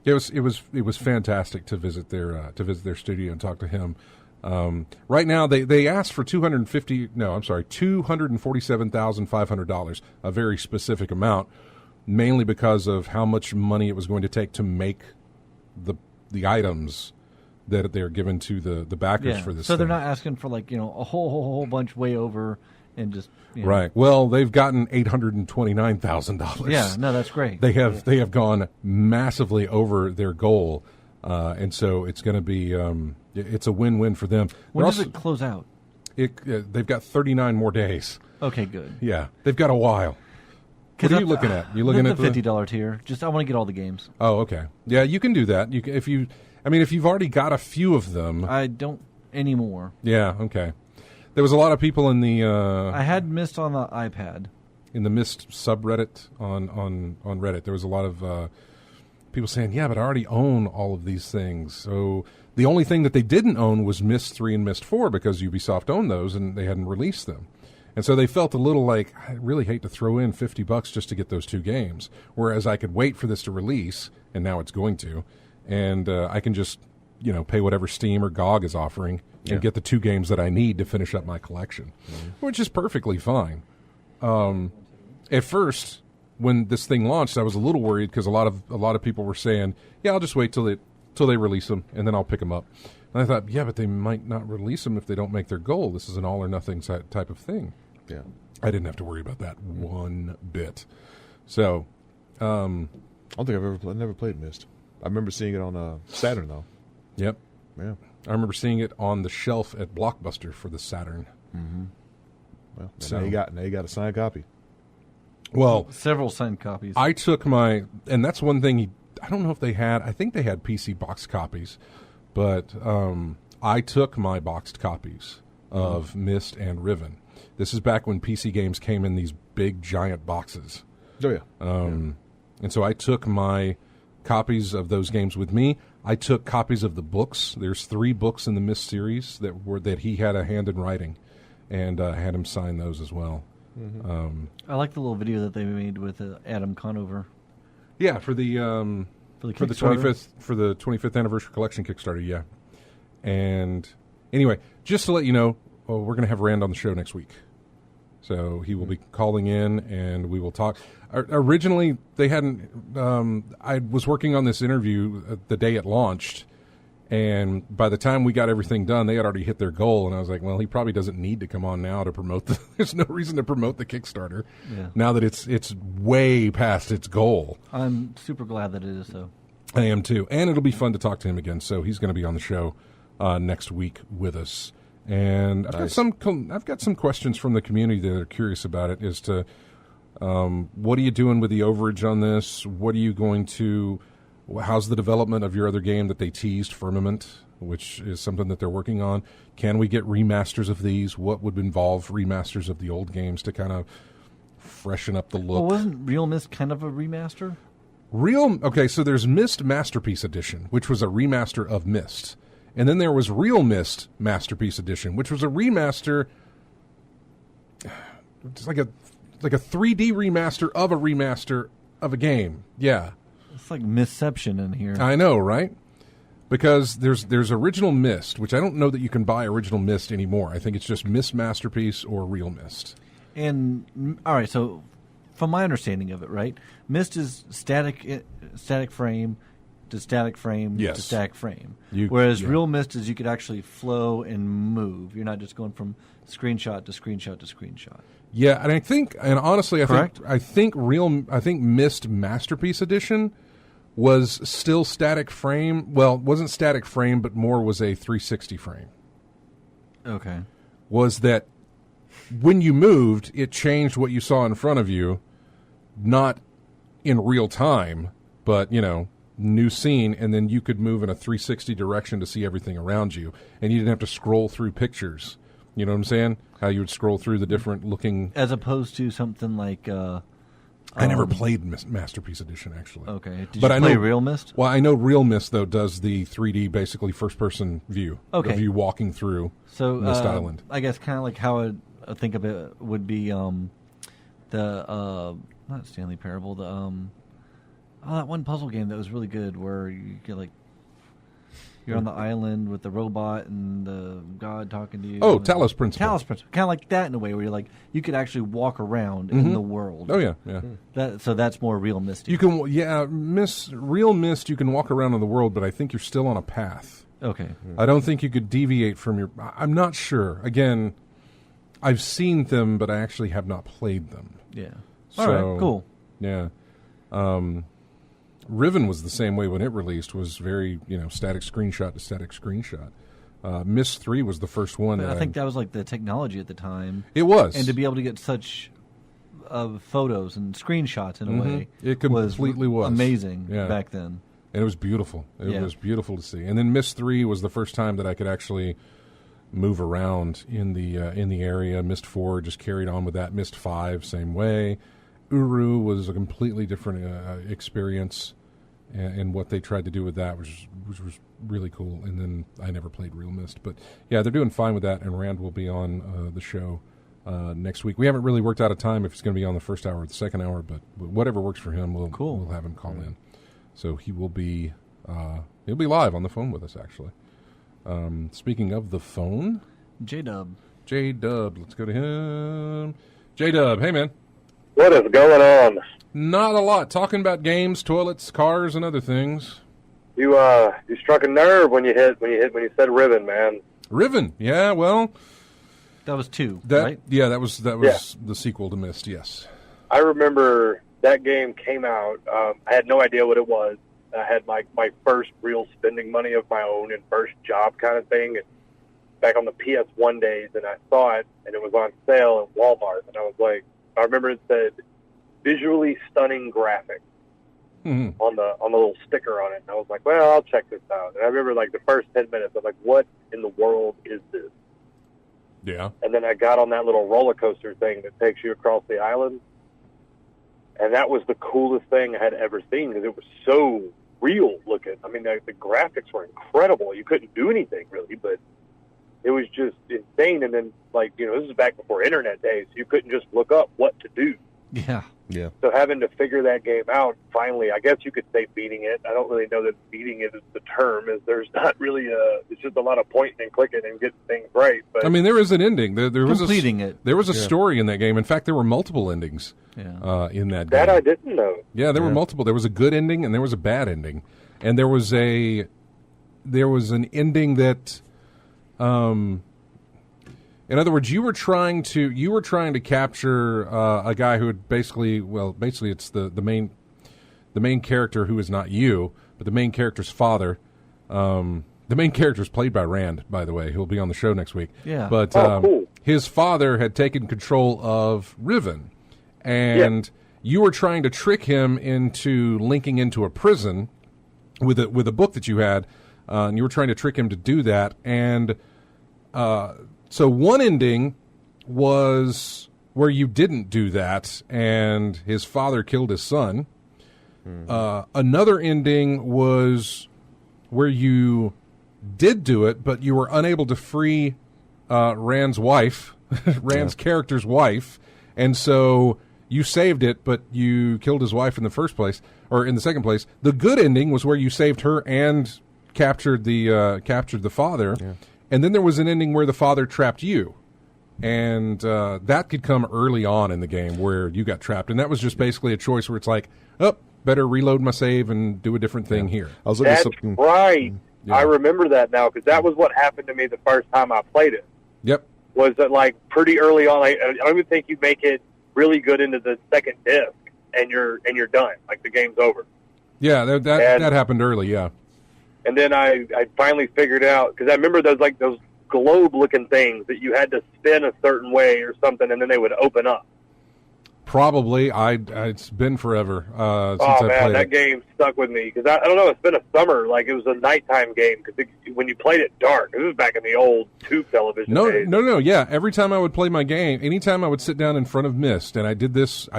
It was fantastic to visit their studio and talk to him. Right now, they asked for $247,500, a very specific amount, mainly because of how much money it was going to take to make the items that they're given to the backers for this. So they're thing. not asking for a whole bunch way over and just right. Well, they've gotten $829,000. Yeah, no, that's great. They have gone massively over their goal, and so it's going to be. It's a win-win for them. When does it close out? They've got 39 more days. Okay, good. Yeah, they've got a while. What are you looking at? You looking at the $50 tier? Just I want to get all the games. Oh, okay. Yeah, you can do that. If you've already got a few of them. I don't anymore. Yeah. Okay. There was a lot of people in the. I had Myst on the iPad. In the Myst subreddit on Reddit, there was a lot of people saying, "Yeah, but I already own all of these things." So the only thing that they didn't own was Myst 3 and Myst 4 because Ubisoft owned those and they hadn't released them. And so they felt a little like, I really hate to throw in $50 just to get those two games, whereas I could wait for this to release, and now it's going to, and I can just pay whatever Steam or GOG is offering and get the two games that I need to finish up my collection, which is perfectly fine. At first, when this thing launched, I was a little worried because a lot of people were saying, "Yeah, I'll just wait till they release them and then I'll pick them up." And I thought, yeah, but they might not release them if they don't make their goal. This is an all-or-nothing type of thing. Yeah. I didn't have to worry about that one bit. So, I don't think I've never played Myst. I remember seeing it on Saturn, though. Yep. Yeah. I remember seeing it on the shelf at Blockbuster for the Saturn. Mm-hmm. Well, So- now you got a signed copy. Well, Several signed copies. I took and that's one thing, I don't know if they had, I think they had PC box copies, but I took my boxed copies of Myst and Riven. This is back when PC games came in these big, giant boxes. Oh, yeah. And so I took my copies of those games with me. I took copies of the books. There's 3 books in the Myst series that he had a hand in writing, and had him sign those as well. Mm-hmm. I like the little video that they made with Adam Conover. Yeah, for the Kickstarter. 25th anniversary collection Kickstarter. Yeah, and anyway, just to let you know, we're going to have Rand on the show next week. So he will be calling in, and we will talk. Originally, they hadn't. I was working on this interview the day it launched, and by the time we got everything done, they had already hit their goal. And I was like, well, he probably doesn't need to come on now to promote there's no reason to promote the Kickstarter now that it's way past its goal. I'm super glad that it is so. I am too, and it'll be fun to talk to him again. So he's going to be on the show next week with us. And I've got some questions from the community that are curious about it. As to what are you doing with the overage on this? What are you going to? How's the development of your other game that they teased, Firmament, which is something that they're working on? Can we get remasters of these? What would involve remasters of the old games to kind of freshen up the look? Well, wasn't Real Myst kind of a remaster? Okay, so there's Myst Masterpiece Edition, which was a remaster of Myst. And then there was Real Myst Masterpiece Edition, which was a remaster. It's like a 3D remaster of a game. Yeah. It's like Mystception in here. I know, right? Because there's original Myst, which I don't know that you can buy original Myst anymore. I think it's just Myst Masterpiece or Real Myst. And all right, so from my understanding of it, right, Myst is static frame to static frame Yes. to static frame. Whereas Real Myst is you could actually flow and move. You're not just going from screenshot to screenshot to screenshot. Yeah, and I think, and honestly, Correct? I think Myst Masterpiece Edition was still static frame. Well, it wasn't static frame, but more was a 360 frame. Okay. Was that when you moved, it changed what you saw in front of you, not in real time, but, new scene, and then you could move in a 360 direction to see everything around you, and you didn't have to scroll through pictures. You know what I'm saying? How you would scroll through the different looking... As opposed to something like... I never played Masterpiece Edition, actually. Okay. Did But you I play know, Real Myst? Well, I know Real Myst, though, does the 3D, basically first-person view. Okay. Of you walking through Myst Island. I guess kind of like how I think of it would be not Stanley Parable, that one puzzle game that was really good where you get you're on the island with the robot and the god talking to you. Oh, Talos Principle. Talos Principle. Kind of like that in a way where you could actually walk around in the world. Oh, yeah, yeah. So that's more Real Myst. You can, Real Myst, you can walk around in the world, but I think you're still on a path. Okay. I don't think you could deviate from your... I'm not sure. Again, I've seen them, but I actually have not played them. Yeah. So, All right, cool. Yeah. Riven was the same way when it released, was very, static screenshot to static screenshot. Myst 3 was the first one. But I think that was like the technology at the time. It was. And to be able to get such photos and screenshots in a way. It completely was amazing Yeah. back then. And it was beautiful. It was beautiful to see. And then Myst 3 was the first time that I could actually move around in the area. Myst 4 just carried on with that. Myst 5, same way. Uru was a completely different experience, and what they tried to do with that which was really cool. And then I never played Real Myst, but yeah, they're doing fine with that. And Rand will be on the show next week. We haven't really worked out a time if he's going to be on the first hour or the second hour, but whatever works for him, we'll have him call in. So he will be he'll be live on the phone with us actually. Speaking of the phone, J-Dub, let's go to him. J-Dub, hey man. What is going on? Not a lot. Talking about games, toilets, cars, and other things. You struck a nerve when you said Riven, man. Riven, yeah, well, That was 2, that right? yeah, that was the sequel to Myst. Yes, I remember that game came out. I had no idea what it was. I had my first real spending money of my own and first job kind of thing. And back on the PS1 days, and I saw it, and it was on sale at Walmart, and I was like, I remember it said visually stunning graphics on the little sticker on it, and I was like, well, I'll check this out. And I remember like the first 10 minutes, I was like, what in the world is this? yeah. And then I got on that little roller coaster thing that takes you across the island, and that was the coolest thing I had ever seen because it was so real looking. I mean, the graphics were incredible. You couldn't do anything really, but it was just insane. And then, like, you know, this is back before internet days. So you couldn't just look up what to do. Yeah. Yeah. So having to figure that game out, finally, I guess you could say beating it. I don't really know that beating it is the term. Is there's not really it's just a lot of pointing and clicking and getting things right. But I mean, there was an ending. There was Completing it. There was a story in that game. In fact, there were multiple endings in that game. that I didn't know. Yeah, there were multiple. There was a good ending and there was a bad ending, and there was an ending that, in other words, you were trying to capture a guy who had basically it's the main character who is not you, but the main character's father. The main character is played by Rand, by the way. He'll be on the show next week. Yeah. But cool. His father had taken control of Riven, and you were trying to trick him into linking into a prison with a book that you had, and you were trying to trick him to do that. And so one ending was where you didn't do that, and his father killed his son. Another ending was where you did do it, but you were unable to free Rand's wife, Rand's character's wife, and so you saved it, but you killed his wife in the first place, or in the second place. The good ending was where you saved her and captured the father, and then there was an ending where the father trapped you, and that could come early on in the game where you got trapped, and that was just basically a choice where it's like, oh, better reload my save and do a different thing here. I was looking at That's something. right. Yeah. I remember that now because that was what happened to me the first time I played it. Yep. Was that like pretty early on? Like, I don't even think you make it really good into the second disc, and you're done. Like the game's over. Yeah, that happened early. Yeah. And then I finally figured out because I remember those globe-looking things that you had to spin a certain way or something, and then they would open up. Probably. It's been forever since I played that it. game stuck with me because I don't know. It's been a summer. Like it was a nighttime game because when you played it dark, this was back in the old tube television days. No. Yeah, every time I would play my game, anytime I would sit down in front of Myst, and I did this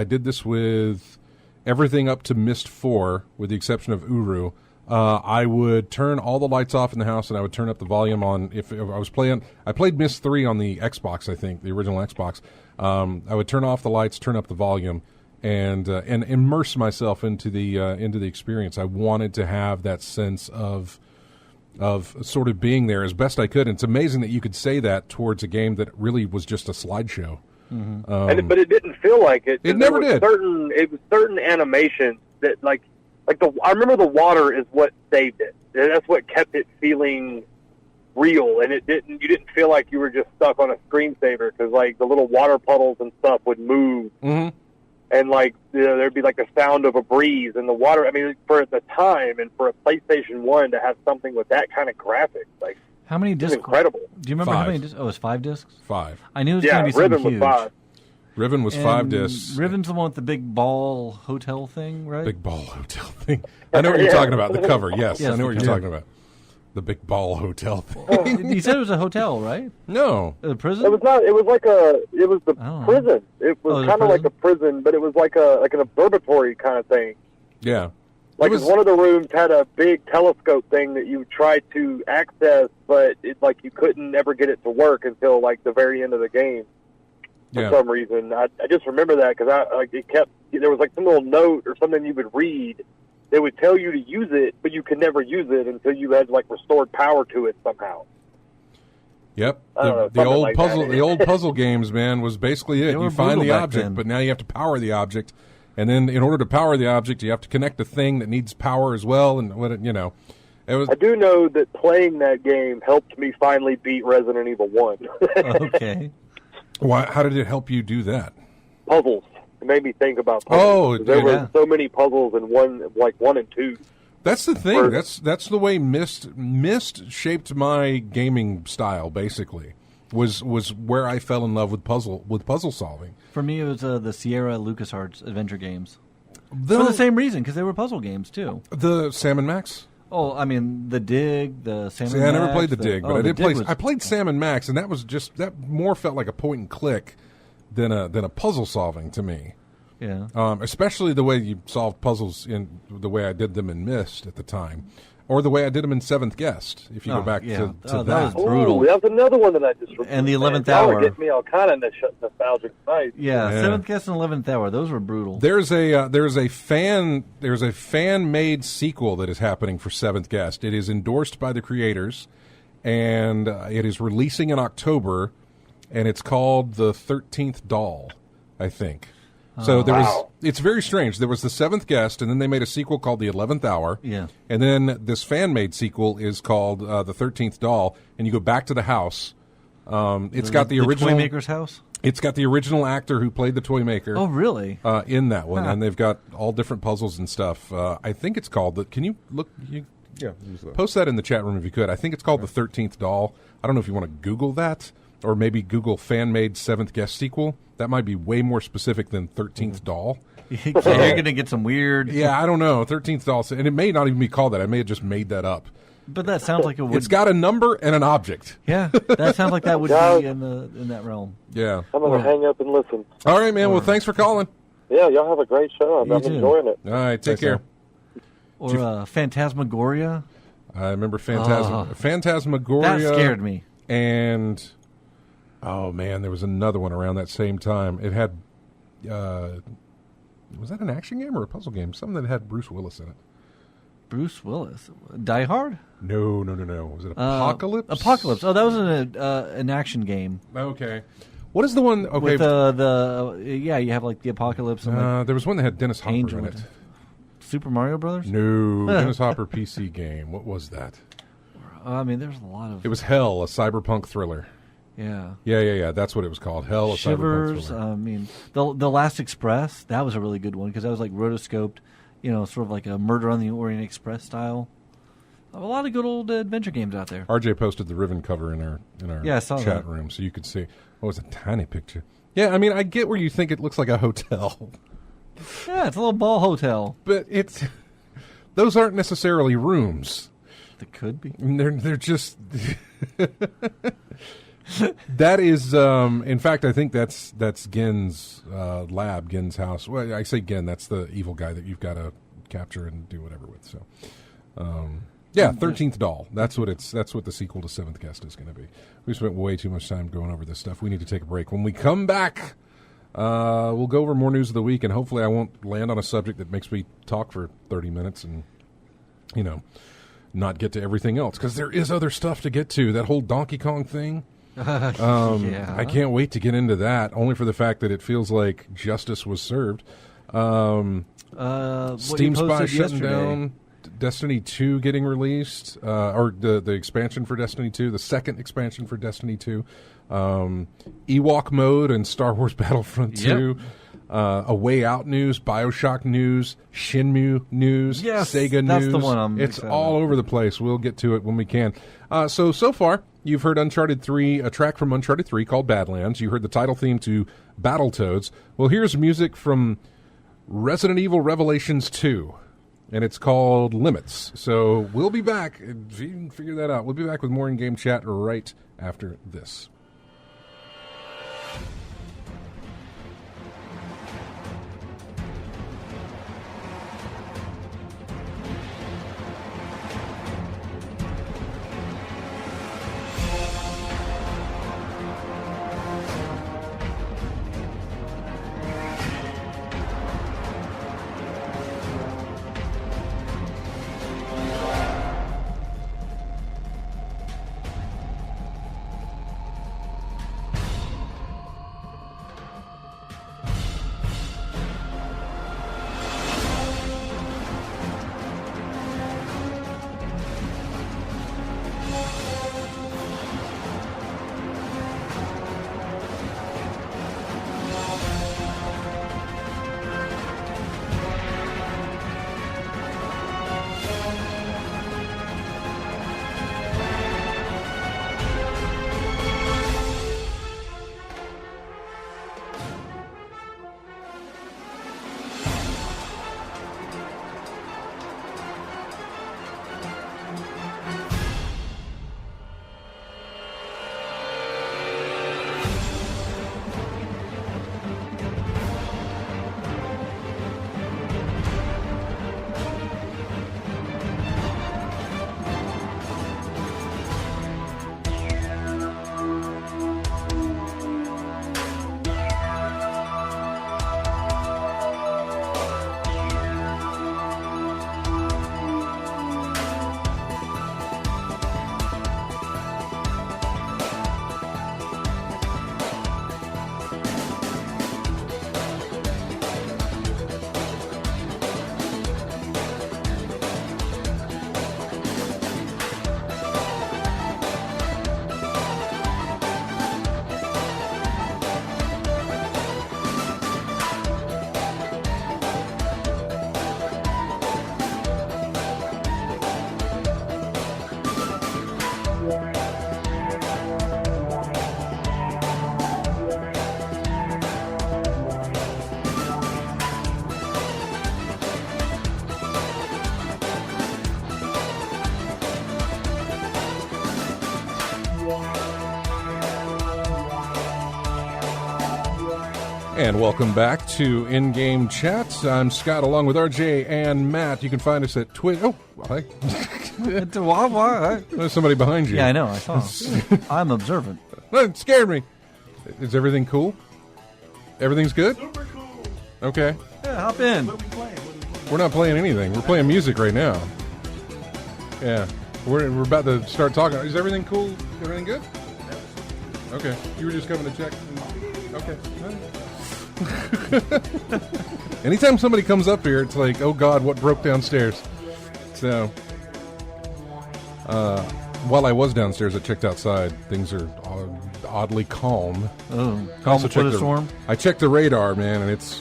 with everything up to Myst 4, with the exception of Uru. I would turn all the lights off in the house, and I would turn up the volume on. If I was playing, I played Myst 3 on the Xbox, I think, the original Xbox. I would turn off the lights, turn up the volume, and immerse myself into the experience. I wanted to have that sense of sort of being there as best I could. And it's amazing that you could say that towards a game that really was just a slideshow. Mm-hmm. But it didn't feel like it. It never did. It was certain animations that I remember the water is what saved it. That's what kept it feeling real, and you didn't feel like you were just stuck on a screensaver because like the little water puddles and stuff would move, and like there'd be like the sound of a breeze and the water. I mean, for the time and for a PlayStation 1 to have something with that kind of graphics, like how many discs? Incredible. Do you remember 5. how many discs? Oh, it was 5 discs. 5. I knew it was going to be something Riven huge. was 5. Riven was 5 discs. Riven's the one with the big ball hotel thing, right? Big ball hotel thing. I know what you're talking about. The cover, yes. Yes, I know what the you're cover. talking about. The big ball hotel thing. You said it was a hotel, right? No. A prison? It was not. It was like it was the Oh. prison. It was Oh, the kind of like prison? a prison, but it was like an observatory kind of thing. Yeah. Like It was- one of the rooms had a big telescope thing that you tried to access, but you couldn't ever get it to work until like the very end of the game for some reason. I just remember that because there was like some little note or something you would read. They would tell you to use it, but you could never use it until you had like restored power to it somehow. Yep. I don't know, The old something like puzzle that. the old puzzle games, man, was basically it. They were You find brutal the back object, then. but now you have to power the object. And then in order to power the object, you have to connect a thing that needs power as well, and It was I do know that playing that game helped me finally beat Resident Evil 1. Okay. why? How did it help you do that? Puzzles. It made me think about puzzles. Oh, 'Cause there yeah. were so many puzzles in one and two. That's the thing. Or- That's the way Myst shaped my gaming style. Basically, was where I fell in love with puzzle solving. For me, it was the Sierra LucasArts adventure games. For the same reason, because they were puzzle games, too. The Sam and Max. Oh, I mean, the Dig, the Sam See, and I Max. never played the Dig, but I the did Dig play. was- I played Sam and Max, and that more felt like a point and click than a puzzle solving to me. Yeah. Especially the way you solved puzzles in the way I did them in Myst at the time, or the way I did them in Seventh Guest. If you go back yeah. to Oh, that that, was brutal. Oh, that was another one that I just remembered. And the 11th Man, y'all hour. are getting me all kind of nostalgic tonight. Yeah, Yeah. 7th Guest and 11th Hour, those were brutal. there's a fan made sequel that is happening for Seventh Guest. It is endorsed by the creators, and it is releasing in October, and it's called The 13th Doll, I think. So it's very strange. There was the Seventh Guest, and then they made a sequel called The 11th Hour. Yeah. And then this fan-made sequel is called The 13th Doll, and you go back to the house. It's got the original Toymaker's house? It's got the original actor who played the toy maker. Oh, really? In that one, Huh. and they've got all different puzzles and stuff. I think it's called Can you look? Yeah. use that. Post that in the chat room if you could. I think it's called The 13th Doll. I don't know if you want to Google that, or maybe Google fan-made Seventh Guest sequel. That might be way more specific than 13th Doll. You're going to get some weird... Yeah, I don't know. 13th Doll, and it may not even be called that. I may have just made that up. But that sounds like it would... It's got a number and an object. Yeah, that sounds like that would be in that realm. Yeah. I'm going to hang up and listen. All right, man. Well, thanks for calling. Yeah, y'all have a great show. I'm You too. enjoying it. All right, take Thanks, care. Or Phantasmagoria. I remember Phantasmagoria. That scared me. And oh man, there was another one around that same time. It had was that an action game or a puzzle game? Something that had Bruce Willis in it. Bruce Willis. Die Hard? No. Was it Apocalypse? Apocalypse. Oh, that was an action game. Okay. What is the one? Okay. With you have like the Apocalypse and like there was one that had Dennis Hopper Angel in and- it. Super Mario Brothers. No, Dennis Hopper PC game. What was that? I mean, there's a lot of It was Hell, a cyberpunk thriller. yeah. Yeah. That's what it was called. Hell, a cyberpunk Shivers. thriller. I mean, the Last Express. That was a really good one because that was like rotoscoped. Sort of like a Murder on the Orient Express style. A lot of good old adventure games out there. RJ posted the Riven cover in our Yeah, I saw chat that. room, so you could see. Oh, it's a tiny picture. Yeah, I mean, I get where you think it looks like a hotel, Yeah, it's a little ball hotel. but those aren't necessarily rooms. It could be. They're just. That is, in fact, I think that's Gen's lab, Gen's house. Well, I say Gen, that's the evil guy that you've got to capture and do whatever with. So, yeah, 13th Doll. That's what the sequel to Seventh Guest is going to be. We spent way too much time going over this stuff. We need to take a break. When we come back, we'll go over more news of the week, and hopefully I won't land on a subject that makes me talk for 30 minutes and, not get to everything else, because there is other stuff to get to. That whole Donkey Kong thing. Yeah. I can't wait to get into that, only for the fact that it feels like justice was served. What Steam you Spy posted shutting yesterday. down, Destiny 2 getting released, or the expansion for Destiny 2, the second expansion for Destiny 2, Ewok mode and Star Wars Battlefront 2, A Way Out news, BioShock news, Shenmue news, Yes, Sega that's news. the one I'm It's excited all about. over the place. We'll get to it when we can. So far, you've heard Uncharted 3, a track from Uncharted 3 called Badlands. You heard the title theme to Battletoads. Well, here's music from Resident Evil Revelations 2, and it's called Limits. So we'll be back. If you can figure that out, we'll be back with more in-game chat right after this. And welcome back to In-Game Chats. I'm Scott, along with RJ and Matt. You can find us at Twitter. Oh, hi. There's somebody behind you. Yeah, I know. I saw. I'm observant. It scared me. Is everything cool? Everything's good? Super cool. Okay. Yeah, hop in. What are we playing? We're not playing anything. We're playing music right now. Yeah. We're about to start talking. Is everything cool? Everything good? Okay. You were just coming to check. Okay. All right. Anytime somebody comes up here, it's like, oh God, what broke downstairs? So, while I was downstairs, I checked outside. Things are oddly calm. Oh, calm before the storm? I checked the radar, man, and it's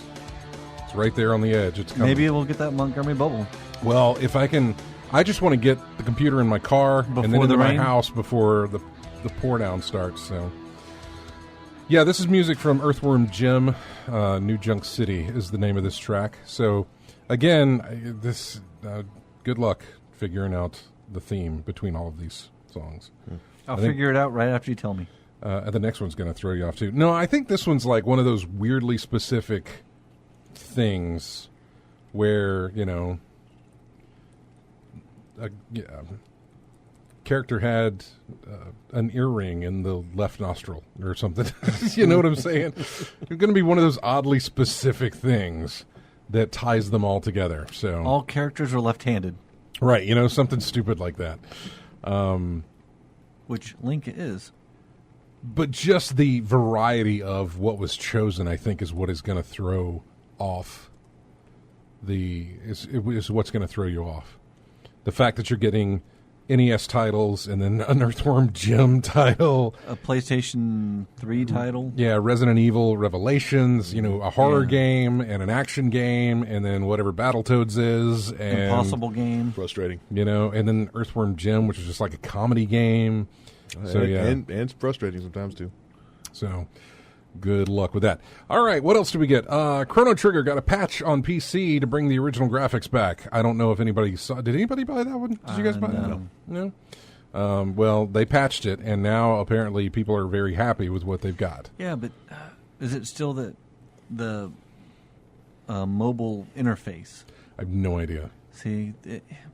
right there on the edge. It's coming. Maybe we'll get that Montgomery bubble. Well, if I can, I just want to get the computer in my car and then into my house before the pour down starts. So, yeah, this is music from Earthworm Jim. New Junk City is the name of this track. So, again, good luck figuring out the theme between all of these songs. I'll figure it out right after you tell me. The next one's going to throw you off, too. No, I think this one's like one of those weirdly specific things where, you know, a character had an earring in the left nostril or something. You know what I'm saying? It's going to be one of those oddly specific things that ties them all together. So all characters are left-handed. Right, you know, something stupid like that. Which Link is. But just the variety of what was chosen, I think, is what is going to throw off is what's going to throw you off. The fact that you're getting NES titles and then an Earthworm Jim title, a PlayStation 3 title, yeah, Resident Evil Revelations, you know, a horror game and an action game, and then whatever Battletoads is, and Impossible game, frustrating, you know, and then Earthworm Jim, which is just like a comedy game. So yeah, and it's frustrating sometimes too. So good luck with that. All right, what else do we get? Chrono Trigger got a patch on PC to bring the original graphics back. I don't know if anybody saw. Did anybody buy that one? Did you guys buy that? No. Well, they patched it, and now apparently people are very happy with what they've got. Yeah, but is it still the mobile interface? I have no idea. See,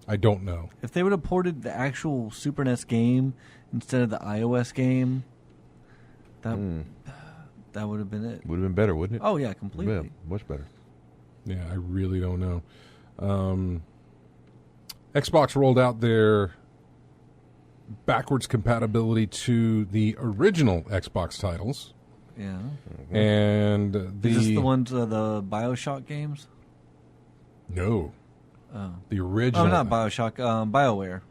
I don't know. If they would have ported the actual Super NES game instead of the iOS game, that would have been it. Would have been better, wouldn't it? Oh, yeah, completely. Yeah, much better. Yeah, I really don't know. Xbox rolled out their backwards compatibility to the original Xbox titles. Yeah. And Is this the ones, the BioShock games? No. Oh. The original. Oh, not BioShock, BioWare.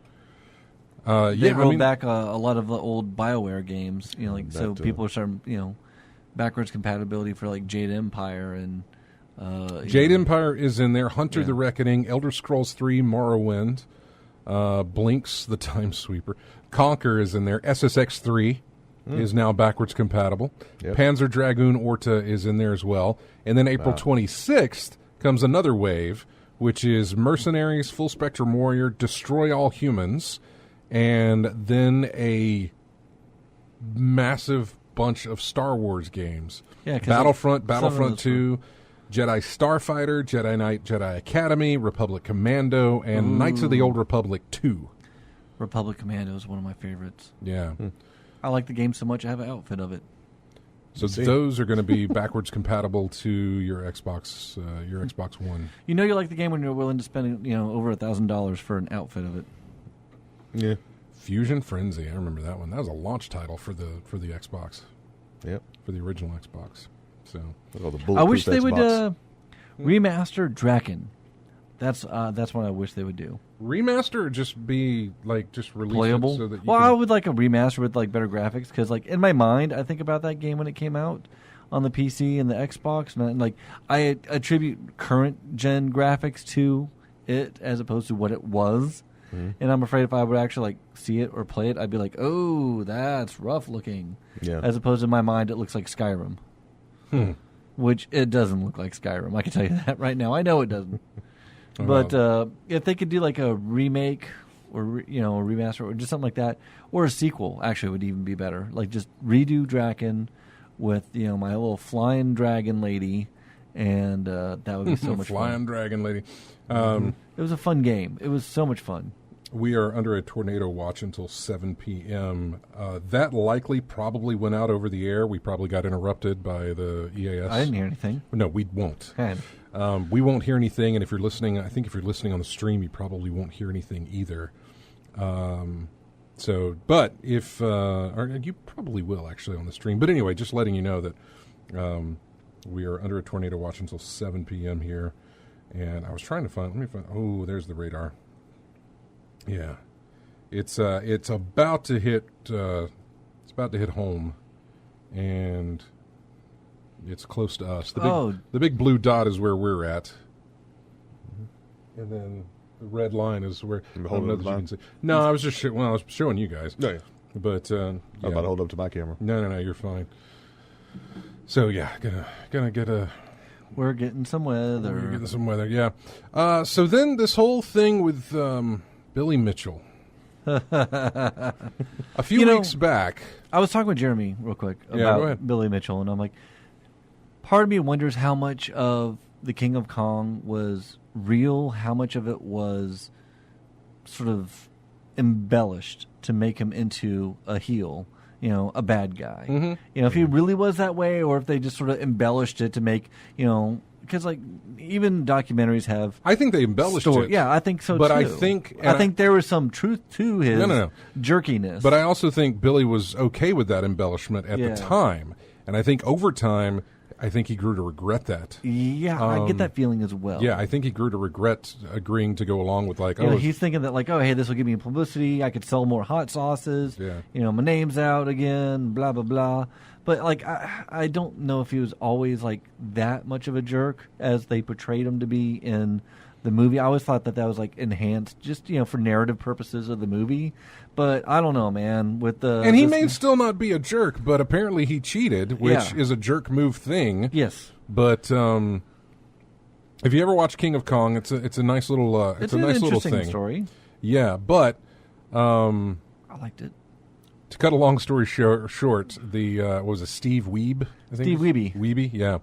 They yeah, rolled back a lot of the old BioWare games, you know, like so people are starting, you know, backwards compatibility for like Jade Empire and Jade Empire is in there. Hunter the Reckoning, Elder Scrolls 3, Morrowind, Blinks the Time Sweeper, Conquer is in there. SSX 3 is now backwards compatible. Yep. Panzer Dragoon Orta is in there as well. And then April 26th comes another wave, which is Mercenaries, Full Spectrum Warrior, Destroy All Humans, and then a massive bunch of Star Wars games. Yeah, Battlefront 2, Jedi Starfighter, Jedi Knight, Jedi Academy, Republic Commando, and Knights of the Old Republic 2. Republic Commando is one of my favorites. Yeah. I like the game so much I have an outfit of it. So those are going to be backwards compatible to your Xbox One. You know you like the game when you're willing to spend, you know, over $1,000 for an outfit of it. Yeah. Fusion Frenzy, I remember that one. That was a launch title for the Xbox. Yep. For the original Xbox. So I wish they would remaster Draken. That's what I wish they would do. Remaster or just be like just release playable? It so that you I would like a remaster with like better graphics because like in my mind I think about that game when it came out on the PC and the Xbox and like I attribute current gen graphics to it as opposed to what it was. And I'm afraid if I would actually like see it or play it, I'd be like, "Oh, that's rough looking." Yeah. As opposed to in my mind, it looks like Skyrim, which it doesn't look like Skyrim. I can tell you that right now. I know it doesn't. But if they could do like a remake or a remaster or just something like that, or a sequel, actually would even be better. Like just redo Draken, with my little flying dragon lady, and that would be so much Flying fun. dragon lady. It was a fun game. It was so much fun. We are under a tornado watch until 7 p.m. That likely probably went out over the air. We probably got interrupted by the EAS. I didn't hear anything. No, we won't. Man. We won't hear anything, and if you're listening, I think if you're listening on the stream, you probably won't hear anything either. But if, or you probably will actually on the stream. But anyway, just letting you know that we are under a tornado watch until 7 p.m. here. And I was trying to find, oh, there's the radar. Yeah. It's about to hit, home. And it's close to us. The big blue dot is where we're at. And then the red line is where. No, I was just I was showing you guys. No, yeah. But I was about to hold up to my camera. No, you're fine. So yeah, gonna get a. We're getting some weather. We're getting some weather, yeah. So then this whole thing with Billy Mitchell. A few weeks back, I was talking with Jeremy real quick about Billy Mitchell, and I'm like, part of me wonders how much of the King of Kong was real, how much of it was sort of embellished to make him into a heel, a bad guy. Mm-hmm. If he really was that way, or if they just sort of embellished it to make, because like even documentaries have. I think they embellished it. Yeah, I think so but too. I think there was some truth to his jerkiness. But I also think Billy was okay with that embellishment at the time, and I think over time, I think he grew to regret that. Yeah, I get that feeling as well. Yeah, I think he grew to regret agreeing to go along with he's thinking that hey, this will give me publicity. I could sell more hot sauces. Yeah. My name's out again. Blah blah blah. But I don't know if he was always that much of a jerk as they portrayed him to be in the movie. I always thought that was enhanced just for narrative purposes of the movie. But I don't know, man. And he may still not be a jerk, but apparently he cheated, which is a jerk move thing. Yes. But if you ever watch King of Kong, it's a nice little it's a nice little thing. Story. Yeah, but I liked it. To cut a long story short, the what was it, Steve Wiebe? Steve Wiebe. Wiebe, yeah.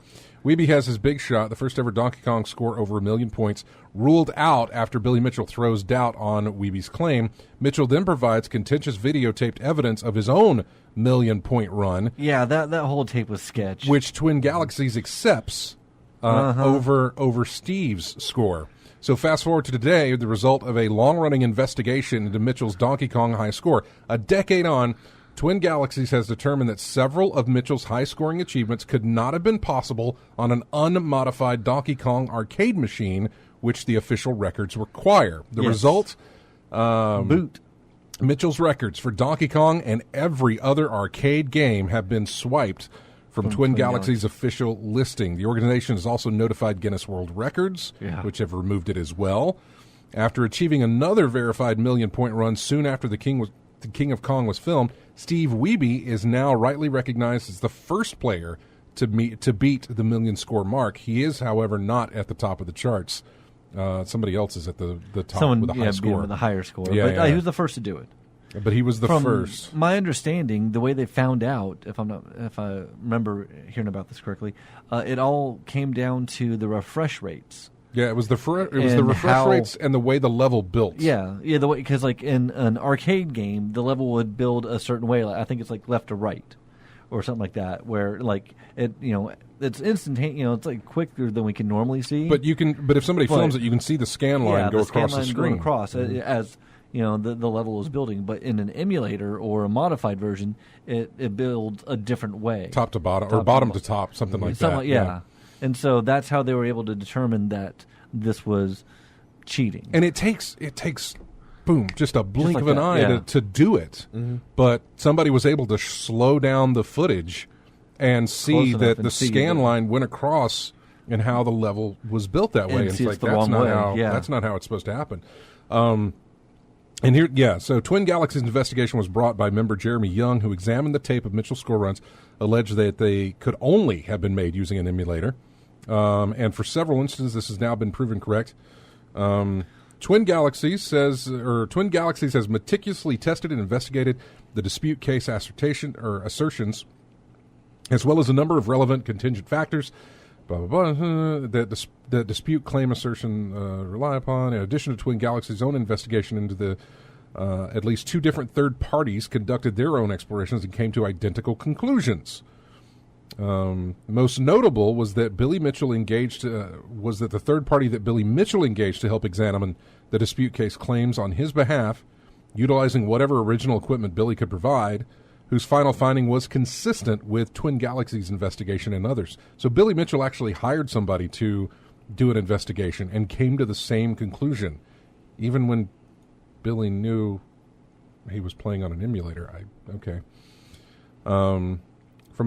Wiebe has his big shot, the first ever Donkey Kong score over 1 million points, ruled out after Billy Mitchell throws doubt on Wiebe's claim. Mitchell then provides contentious videotaped evidence of his own 1,000,000-point run. Yeah, that whole tape was sketch. Which Twin Galaxies accepts over Steve's score. So fast forward to today, the result of a long-running investigation into Mitchell's Donkey Kong high score. A decade on, Twin Galaxies has determined that several of Mitchell's high-scoring achievements could not have been possible on an unmodified Donkey Kong arcade machine, which the official records require. The result? Boot. Mitchell's records for Donkey Kong and every other arcade game have been swiped from Twin Galaxies' official listing. The organization has also notified Guinness World Records, which have removed it as well. After achieving another verified 1,000,000-point run soon after the King of Kong was filmed, Steve Wiebe is now rightly recognized as the first player to beat the 1,000,000 score mark. He is, however, not at the top of the charts. Somebody else is at the top with a high score. With a higher score. Yeah, he was the first to do it. But he was the first. My understanding, the way they found out, if I remember hearing about this correctly, it all came down to the refresh rates. Yeah, it was the refresh rates and the way the level built. Yeah, the way, because in an arcade game, the level would build a certain way. I think it's left to right, or something like that, where it's instantaneous. It's quicker than we can normally see. But if somebody films it, you can see the scan line go across the screen. As the level is building. But in an emulator or a modified version, it builds a different way, top to bottom or bottom to top, something like that. Yeah. And so that's how they were able to determine that this was cheating. And it takes boom, just a blink of an eye to do it. Mm-hmm. But somebody was able to slow down the footage and see that the scan line went across and how the level was built that way. And it's that's not how it's supposed to happen. And here, so Twin Galaxies investigation was brought by member Jeremy Young, who examined the tape of Mitchell's score runs, alleged that they could only have been made using an emulator. And for several instances, this has now been proven correct. Twin Galaxies has meticulously tested and investigated the dispute case assertions as well as a number of relevant contingent factors that dispute claim assertion rely upon. In addition to Twin Galaxy's own investigation into the at least 2 different third parties conducted their own explorations and came to identical conclusions. Most notable was that Billy Mitchell engaged was that the third party that Billy Mitchell engaged to help examine the dispute case claims on his behalf, utilizing whatever original equipment Billy could provide, whose final finding was consistent with Twin Galaxy's investigation and others. So Billy Mitchell actually hired somebody to do an investigation and came to the same conclusion, even when Billy knew he was playing on an emulator. Okay. From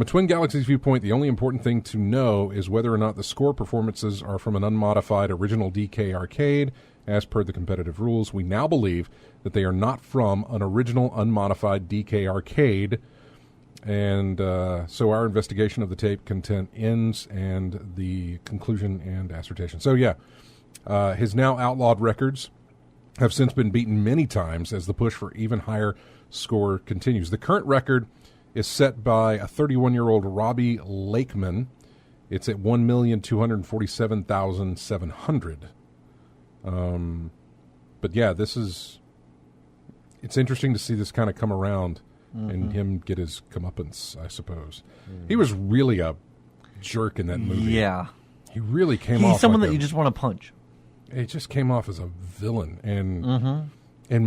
a Twin Galaxies viewpoint, the only important thing to know is whether or not the score performances are from an unmodified original DK arcade, as per the competitive rules. We now believe that they are not from an original unmodified DK arcade, and so our investigation of the tape content ends, and the conclusion and assertion. So yeah, his now outlawed records have since been beaten many times as the push for even higher score continues. The current record is set by a 31-year-old Robbie Lakeman. It's at 1,247,700. But yeah, it's interesting to see this kind of come around and him get his comeuppance, I suppose. He was really a jerk in that movie. Yeah. He really came off He's someone like that you just want to punch. He just came off as a villain, and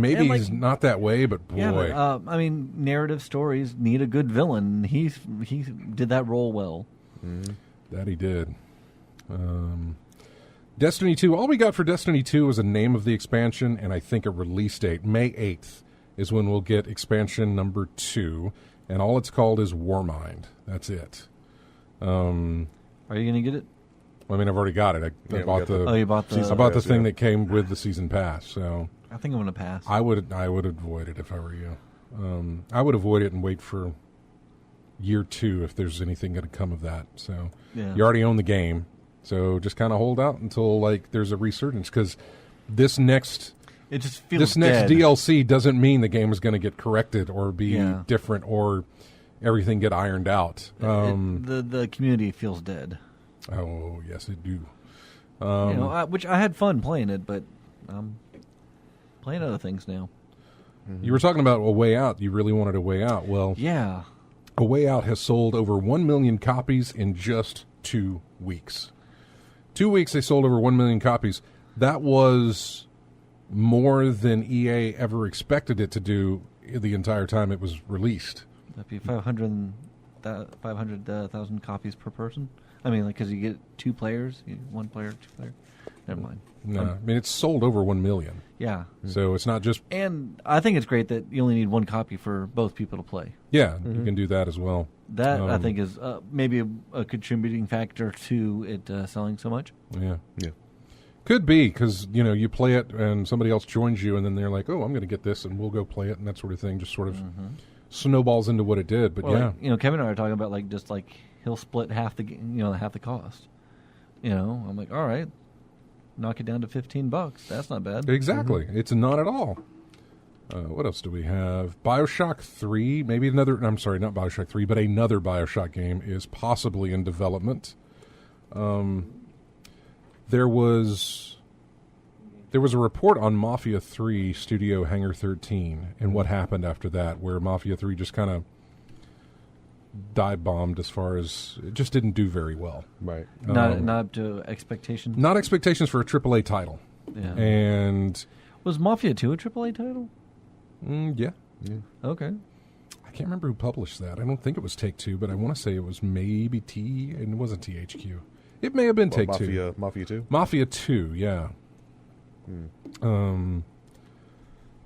maybe he's not that way, but boy. Yeah, but, I mean, narrative stories need a good villain. He did that role well. That he did. Destiny 2. All we got for Destiny 2 was a name of the expansion, and I think a release date. May 8th is when we'll get expansion number 2, and all it's called is Warmind. That's it. Are you going to get it? I mean, I've already got it. I bought the. Oh, you bought the. I bought the thing that came with the season pass. So I think I'm going to pass. I would avoid it if I were you. I would avoid it and wait for year 2 if there's anything going to come of that. So you already own the game, so just kind of hold out until like there's a resurgence, because this next DLC doesn't mean the game is going to get corrected or be different or everything get ironed out. The community feels dead. Oh, yes, it do. Which I had fun playing it, but I'm playing other things now. You were talking about A Way Out. You really wanted A Way Out. Well, yeah. A Way Out has sold over 1 million copies in just 2 weeks. 2 weeks they sold over 1 million copies. That was more than EA ever expected it to do the entire time it was released. That'd be 500,000 copies per person. I mean, like, because you get 2 players, 1 player, 2 player. Never mind. No, I mean, it's sold over 1 million. Yeah. So it's not just... And I think it's great that you only need 1 copy for both people to play. Yeah, you can do that as well. That, I think, is maybe a contributing factor to it selling so much. Yeah. Could be, because, you play it and somebody else joins you, and then they're like, oh, I'm going to get this, and we'll go play it, and that sort of thing just sort of snowballs into what it did. But Kevin and I are talking about, he'll split half the cost. I'm like, all right, knock it down to $15. That's not bad. Exactly. It's not at all. What else do we have? BioShock 3, maybe another. I'm sorry, not BioShock 3, but another BioShock game is possibly in development. There was a report on Mafia 3 Studio Hangar 13 and what happened after that, where Mafia 3 just kind of dive bombed as far as it just didn't do very well. Right. Not up to expectations. Not expectations for a AAA title. Yeah. And was Mafia 2 a AAA title? Yeah. Okay. I can't remember who published that. I don't think it was Take-Two, but I want to say it was maybe and it wasn't THQ. It may have been Take-Two. Mafia 2? Mafia 2, yeah.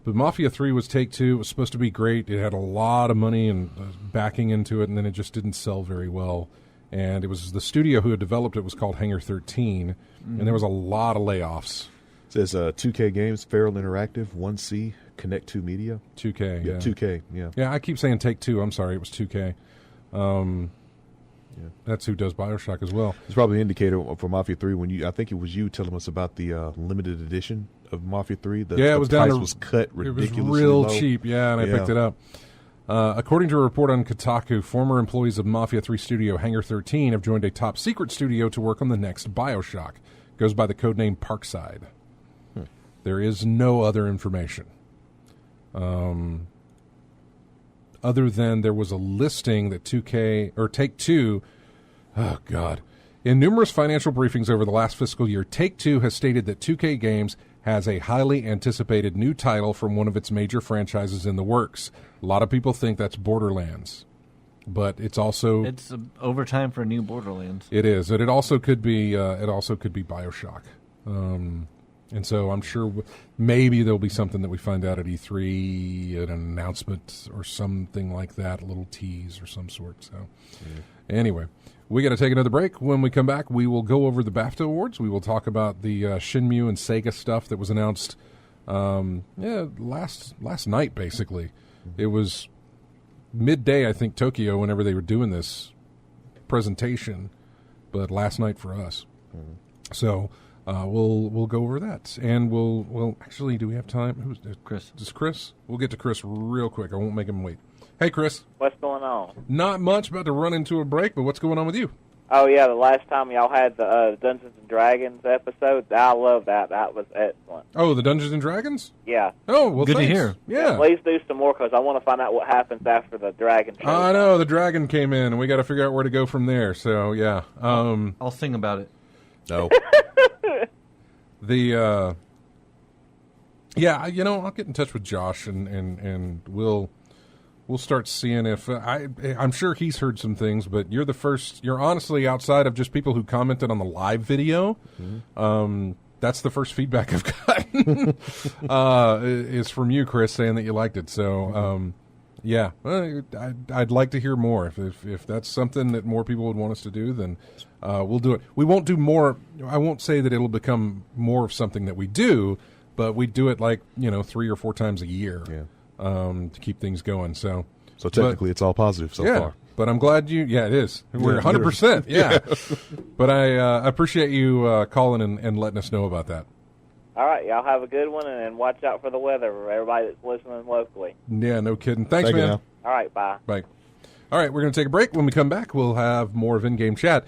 But Mafia 3 was Take-Two. It was supposed to be great. It had a lot of money and backing into it, and then it just didn't sell very well. And it was the studio who had developed it was called Hangar 13, and there was a lot of layoffs. It says 2K Games, Feral Interactive, 1C, Connect 2 Media. 2K, yeah. 2K, yeah. Yeah, I keep saying Take-Two. I'm sorry, it was 2K. That's who does BioShock as well. It's probably an indicator for Mafia 3 I think it was you telling us about the limited edition of Mafia 3. It was the price was cut ridiculously It was real low. cheap, and I picked it up. According to a report on Kotaku, former employees of Mafia 3 studio Hangar 13 have joined a top secret studio to work on the next BioShock. Goes by the codename Parkside. There is no other information. Other than there was a listing that Take-Two, oh God. In numerous financial briefings over the last fiscal year, Take-Two has stated that 2K Games has a highly anticipated new title from one of its major franchises in the works. A lot of people think that's Borderlands, but it's also overtime for a new Borderlands. It is, and it also could be BioShock. And so I'm sure maybe there'll be something that we find out at E3, an announcement or something like that, a little tease or some sort. So anyway, we got to take another break. When we come back, we will go over the BAFTA Awards. We will talk about the Shenmue and Sega stuff that was announced last night, basically. It was midday, I think, Tokyo, whenever they were doing this presentation, but last night for us. So we'll go over that, and we'll actually, do we have time? Who's Chris? Just Chris? We'll get to Chris real quick. I won't make him wait. Hey, Chris. What's going on? Not much. About to run into a break, but what's going on with you? Oh, yeah, the last time y'all had the Dungeons & Dragons episode, I love that. That was excellent. Oh, the Dungeons & Dragons? Yeah. Oh, well, good thanks. to hear. Yeah. Please do some more, because I want to find out what happens after the dragon show. I know, the dragon came in, and we got to figure out where to go from there. So, yeah. I'll sing about it. No. Yeah, I'll get in touch with Josh, and we'll start seeing if I'm sure he's heard some things, but you're the first. You're honestly, outside of just people who commented on the live video, that's the first feedback I've gotten is from you, Chris, saying that you liked it. So yeah, I'd like to hear more. If that's something that more people would want us to do, then we'll do it. We won't do more. I won't say that it'll become more of something that we do, but we do it 3 or 4 times a year. Yeah. To keep things going. So technically, it's all positive so far. But I'm glad you. Yeah, it is. We're 100%. Yeah. But I appreciate you calling and letting us know about that. All right, y'all have a good one, and watch out for the weather for everybody that's listening locally. Yeah, no kidding. Thanks, Thank you man. now. All right, bye. Bye. All right, we're going to take a break. When we come back, we'll have more of in-game chat.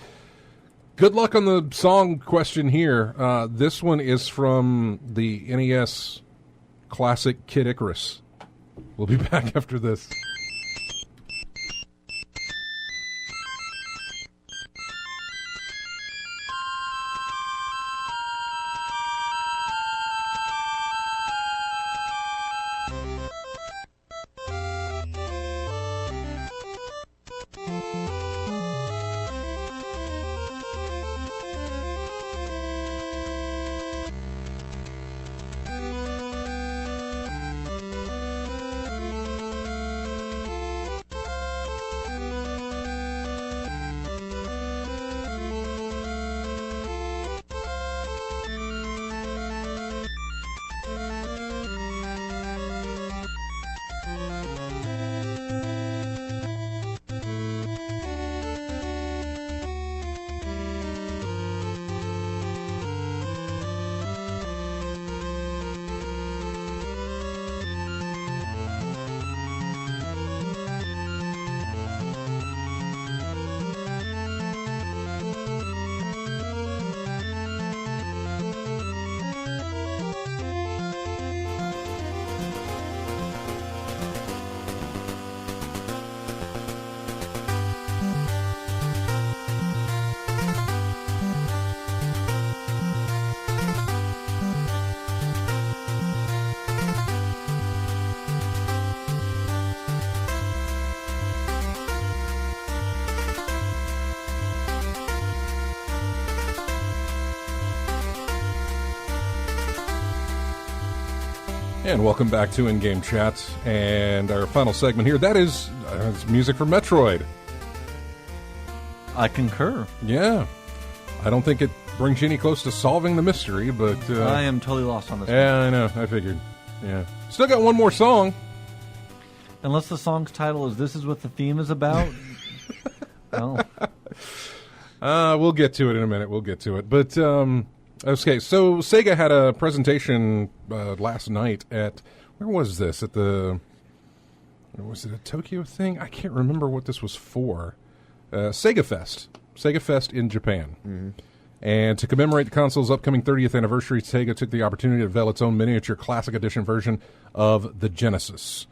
Good luck on the song question here. This one is from the NES classic Kid Icarus. We'll be back after this. And welcome back to In-Game Chat, and our final segment here, that is music from Metroid. I concur. Yeah. I don't think it brings you any close to solving the mystery, but... I am totally lost on this one. Yeah, I know. I figured. Yeah. Still got one more song. Unless the song's title is This Is What the Theme Is About. Well. We'll get to it in a minute. We'll get to it. But... okay, so Sega had a presentation last night at, where was this? At the was it a Tokyo thing? I can't remember what this was for. Sega Fest in Japan. Mm-hmm. And to commemorate the console's upcoming 30th anniversary, Sega took the opportunity to unveil its own miniature classic edition version of the Genesis.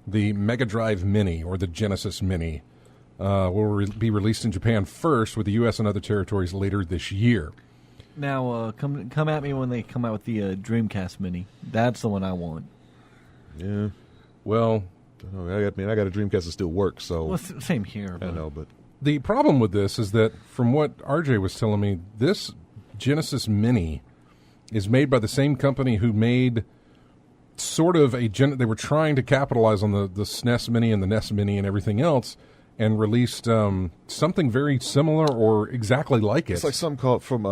The Mega Drive Mini, or the Genesis Mini, will be released in Japan first, with the U.S. and other territories later this year. Now, come at me when they come out with the Dreamcast Mini. That's the one I want. Yeah. Well, I got a Dreamcast that still works, so Well, same here. I know, but the problem with this is that, from what RJ was telling me, this Genesis Mini is made by the same company who made sort of they were trying to capitalize on the SNES Mini and the NES Mini and everything else, and released something very similar or exactly like it. it's like something called from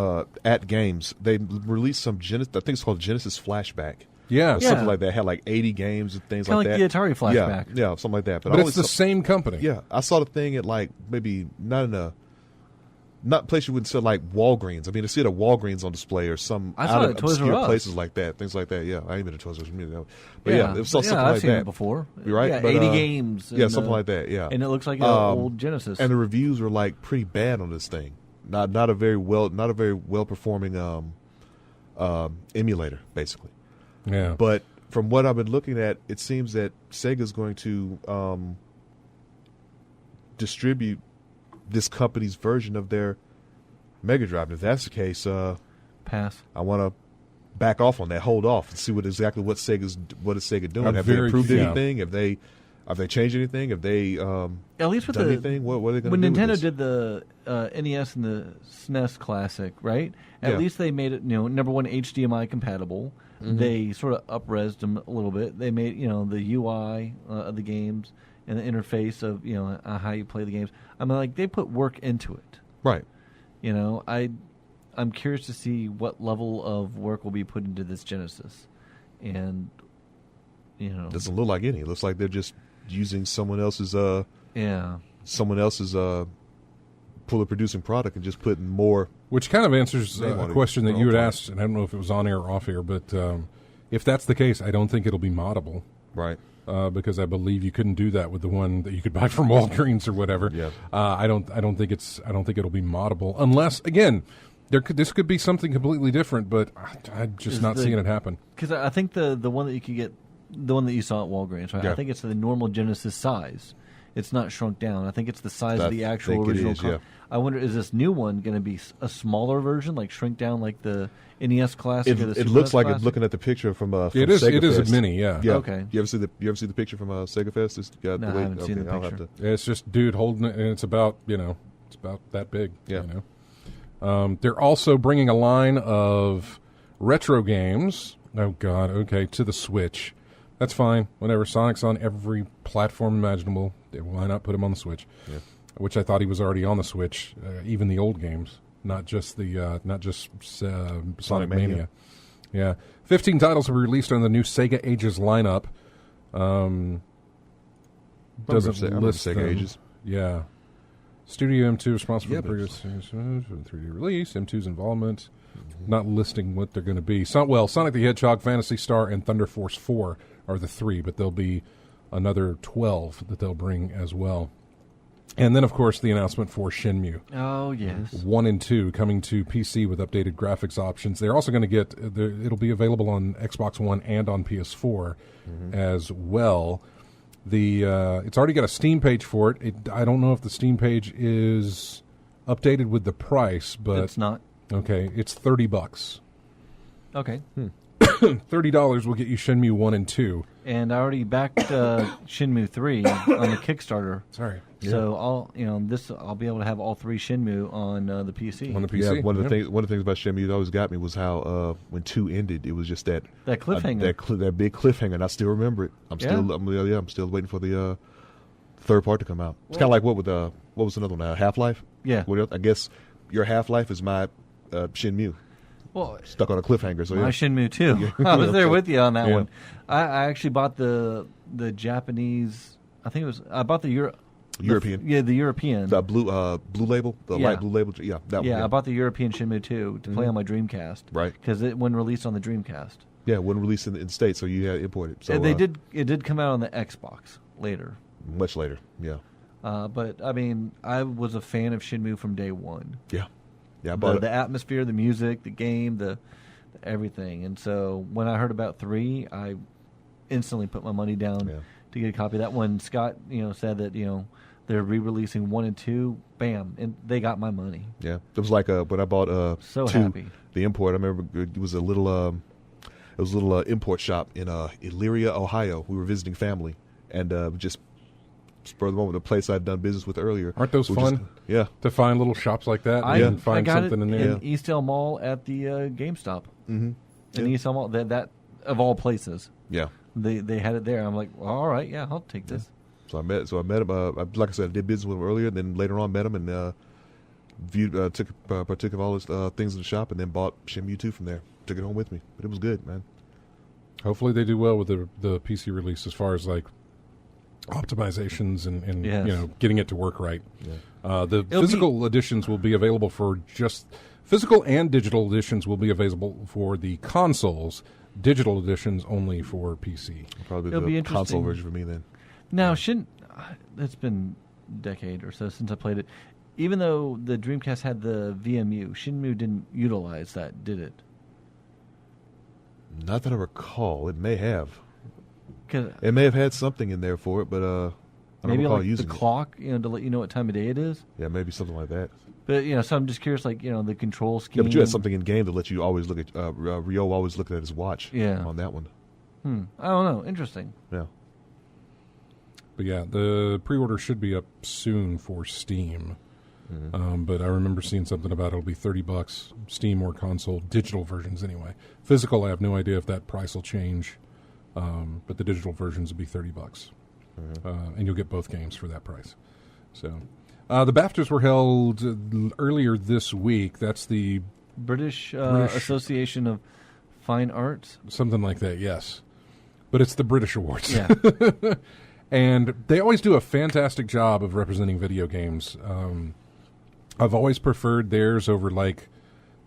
At Games. They released some I think it's called Genesis Flashback. Yeah. Or something like that. It had like 80 games and things Kinda like like that. the Atari Flashback. Yeah, something like that. But it's the same company. Yeah, I saw the thing at like maybe not a place you would sell like Walgreens. I mean, I see it at Walgreens on display or some I saw it at Toys R obscure Us. places like that, things like that. Yeah, I ain't been to Toys R Us, but yeah, it was something I've like seen that it before. You're right, Yeah, but, 80 games. yeah, and, something like that. Yeah, and it looks like an old Genesis. and the reviews were like pretty bad on this thing. Not a very well performing emulator, basically. Yeah. But from what I've been looking at, it seems that Sega's going to distribute this company's version of their Mega Drive. If that's the case, Pass. I want to back off on that, hold off, and see what is Sega doing? I'm Have they very- approved yeah. anything? Have they changed anything? Have they At least with done the anything? What are they going when to do? Nintendo with this? did the NES and the SNES Classic, right? At Yeah. least they made it, number one, HDMI compatible. Mm-hmm. They sort of up-resed them a little bit. They made, the UI of the games and the interface of, how you play the games. I mean, like, they put work into it. Right. I'm curious to see what level of work will be put into this Genesis, and Doesn't look like any. It looks like they're just using someone else's fully producing product and just putting more. Which kind of answers They a want to question that grow you had product. asked, and I don't know if it was on air or off air, but if that's the case, I don't think it'll be moddable. Right. Because I believe you couldn't do that with the one that you could buy from Walgreens or whatever. Yeah. I don't think it'll be moddable unless, again, this could be something completely different. But I'm just not seeing it happen. Because I think the one that you could get, the one that you saw at Walgreens, right? Yeah. I think it's the normal Genesis size. It's not shrunk down. I think it's the size of the actual think it original. is, yeah. I wonder, is this new one going to be a smaller version, like shrink down, like the NES Classic? Or the It Super looks NES like Classic? looking at the picture from It is. Sega It is a Fest. mini. Yeah. Yeah. Okay. You ever see the picture from Sega Fest? It's got No, the I haven't seen the I'll have picture. to. It's just dude holding it, and it's about it's about that big. Yeah. They're also bringing a line of retro games. Oh God. Okay, to the Switch. That's fine. Whatever. Sonic's on every platform imaginable. Why not put him on the Switch? Yeah. Which I thought he was already on the Switch, even the old games, not just Sonic Mania. Yeah, 15 titles will be released on the new Sega Ages lineup. Doesn't I remember list Sega them. Ages. Yeah, Studio M2 responsible Yeah, for but- the 3D release. M2's involvement. Not listing what they're going to be. Sonic the Hedgehog, Phantasy Star, and Thunder Force 4 are the three, but there'll be another 12 that they'll bring as well. And then, of course, the announcement for Shenmue. Oh, yes. 1 and 2 coming to PC with updated graphics options. They're also going to get, it'll be available on Xbox One and on PS4 as well. It's already got a Steam page for it. I don't know if the Steam page is updated with the price, but It's not. okay, it's $30. Okay. $30 will get you Shenmue 1 and 2. And I already backed Shenmue 3 on the Kickstarter. Sorry. So I'll be able to have all three Shenmue on the PC. On the PC. Yeah, one of the things about Shenmue that always got me was how when 2 ended, it was just that cliffhanger. that big cliffhanger, and I still remember it. I'm still waiting for the third part to come out. It's kind of like what was another one? Half-Life. Yeah. I guess your Half-Life is my Shenmue. Well, Stuck on a cliffhanger. So my yeah. Shenmue 2. I was there with you on that Yeah. one. I actually bought the Japanese. I bought the European. the European. The blue label, the Yeah. light blue label. Yeah, that one. I bought the European Shenmue 2 to play on my Dreamcast. Right. Because it when released on the Dreamcast. Yeah, it wasn't released in the States, so you had to import it. So It did come out on the Xbox. later. Much later, yeah. But I mean, I was a fan of Shenmue from day one. Yeah. Yeah, I bought The atmosphere, the music, the game, the everything. And so when I heard about 3, I instantly put my money down to get a copy of that. When Scott, said that, they're re-releasing 1 and 2, bam, and they got my money. Yeah, it was like when I bought so 2, happy. The import. I remember it was a little import shop in Elyria, Ohio. We were visiting family, and just spur of the moment, the place I'd done business with earlier. Aren't those fun? To find little shops like that and find I got something it in there. in East El Mall at the GameStop. Mm-hmm. In East El Mall, that of all places. Yeah, they had it there. I'm like, well, all right, yeah, I'll take this. So I met him. Like I said, I did business with him earlier. And then later on, met him and partook of all his things in the shop, and then bought Shenmue 2 from there. Took it home with me, but it was good, man. Hopefully, they do well with the PC release as far as like optimizations and getting it to work right. Yeah. The physical editions will be available for physical and digital editions will be available for the consoles. Digital editions only for PC. Probably the console version for me then. Now, it's been a decade or so since I played it. Even though the Dreamcast had the VMU, Shenmue didn't utilize that, did it? Not that I recall. It may have. It may have had something in there for it, but I don't recall using it. Maybe the clock, to let you know what time of day it is. Yeah, maybe something like that. But so I'm just curious, the control scheme. Yeah, but you had something in game to let you always look at. Ryo always looked at his watch. Yeah. On that one. I don't know. Interesting. Yeah. But yeah, the pre-order should be up soon for Steam. Mm-hmm. But I remember seeing something about it'll be $30, Steam or console, digital versions anyway. Physical, I have no idea if that price will change, but the digital versions will be $30, and you'll get both games for that price. So, the BAFTAs were held earlier this week. That's the British Association of Fine Arts, something like that. Yes, but it's the British Awards. Yeah. And they always do a fantastic job of representing video games. I've always preferred theirs over like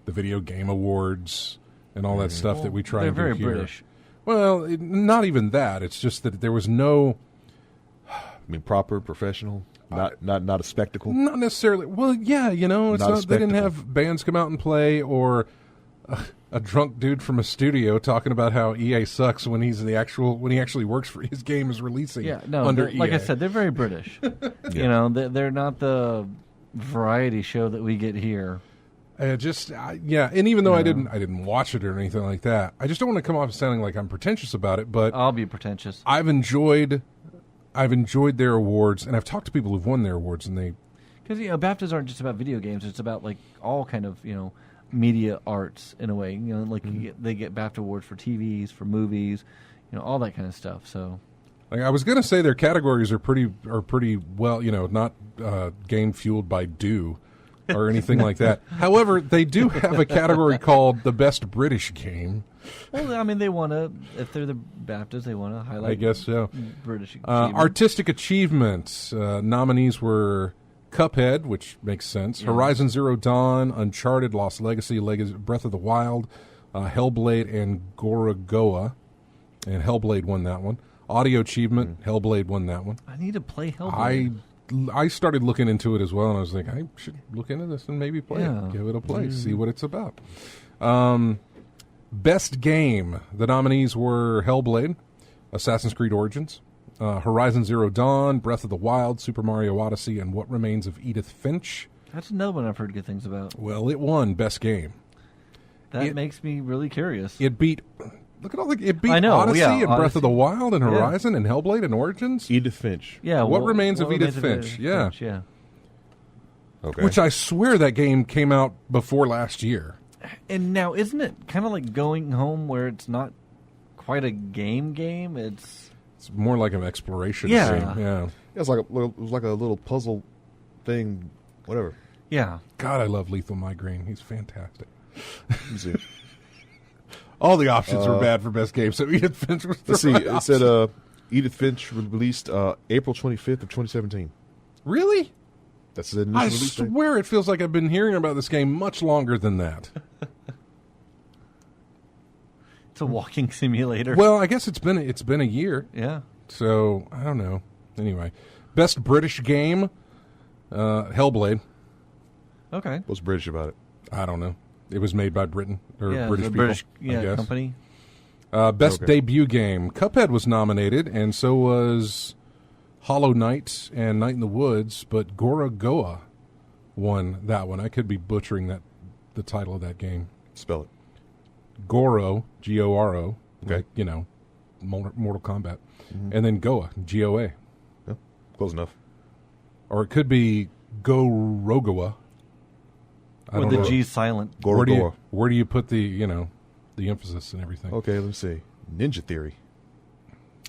the Video Game Awards and all that stuff that we try and do here. They're very British. Well, not even that. It's just that there was no. I mean, proper, professional, not a spectacle. Not necessarily. Well, yeah, it's not they didn't have bands come out and play or a drunk dude from a studio talking about how EA sucks when he actually works for his game is releasing. Yeah, no, under EA. Like I said, they're very British. They're not the variety show that we get here. And even though I didn't watch it or anything like that, I just don't want to come off sounding like I'm pretentious about it. But I'll be pretentious. I've enjoyed their awards, and I've talked to people who've won their awards, and they because BAFTAs aren't just about video games; it's about like all kind of media arts in a way. They get BAFTA awards for TVs, for movies, all that kind of stuff. So. Like I was going to say their categories are pretty well, not game fueled by dew or anything like that. However, they do have a category called the best British game. Well, I mean, they want to, if they're the BAFTAs, they want to highlight. I guess so. British achievement. Artistic achievements nominees were Cuphead, which makes sense. Yeah. Horizon Zero Dawn, Uncharted, Lost Legacy, Breath of the Wild, Hellblade, and Gorogoa, and Hellblade won that one. Audio achievement, Hellblade won that one. I need to play Hellblade. I started looking into it as well, and I was like, I should look into this and maybe play it. Give it a play, see what it's about. Best game. The nominees were Hellblade, Assassin's Creed Origins, Horizon Zero Dawn, Breath of the Wild, Super Mario Odyssey, and What Remains of Edith Finch. That's another one I've heard good things about. Well, it won Best Game. That makes me really curious. It beat... Look at all it beat Odyssey and Breath of the Wild and Horizon and Hellblade and Origins. Edith Finch. Yeah. What remains of Edith Finch? Yeah. Okay. Which I swear that game came out before last year. And now, isn't it kind of like Going Home, where it's not quite a game? It's more like an exploration game. Yeah. It was like a little puzzle thing. Whatever. Yeah. God, I love Lethal Migraine. He's fantastic. Let me see. All the options were bad for best game, so Edith Finch was the right It said Edith Finch released April 25th of 2017. Really? That's the initial release date. I swear it feels like I've been hearing about this game much longer than that. It's a walking simulator. Well, I guess it's been a year. Yeah. So, I don't know. Anyway, best British game, Hellblade. Okay. What's British about it? I don't know. It was made by Britain or Yeah, British the people. British I guess. company. Best Okay. debut game, Cuphead was nominated, and so was Hollow Knight and Night in the Woods, but Gorogoa won that one. I could be butchering the title of that game. Spell it. Goro, G-O-R-O, Okay. like, you know, Mortal Kombat, and then Goa, G-O-A. Yeah, close enough. Or it could be Gorogoa. I With don't the know. G silent. Gorogoa. Where do you put the emphasis and everything? Okay, let me see. Ninja Theory.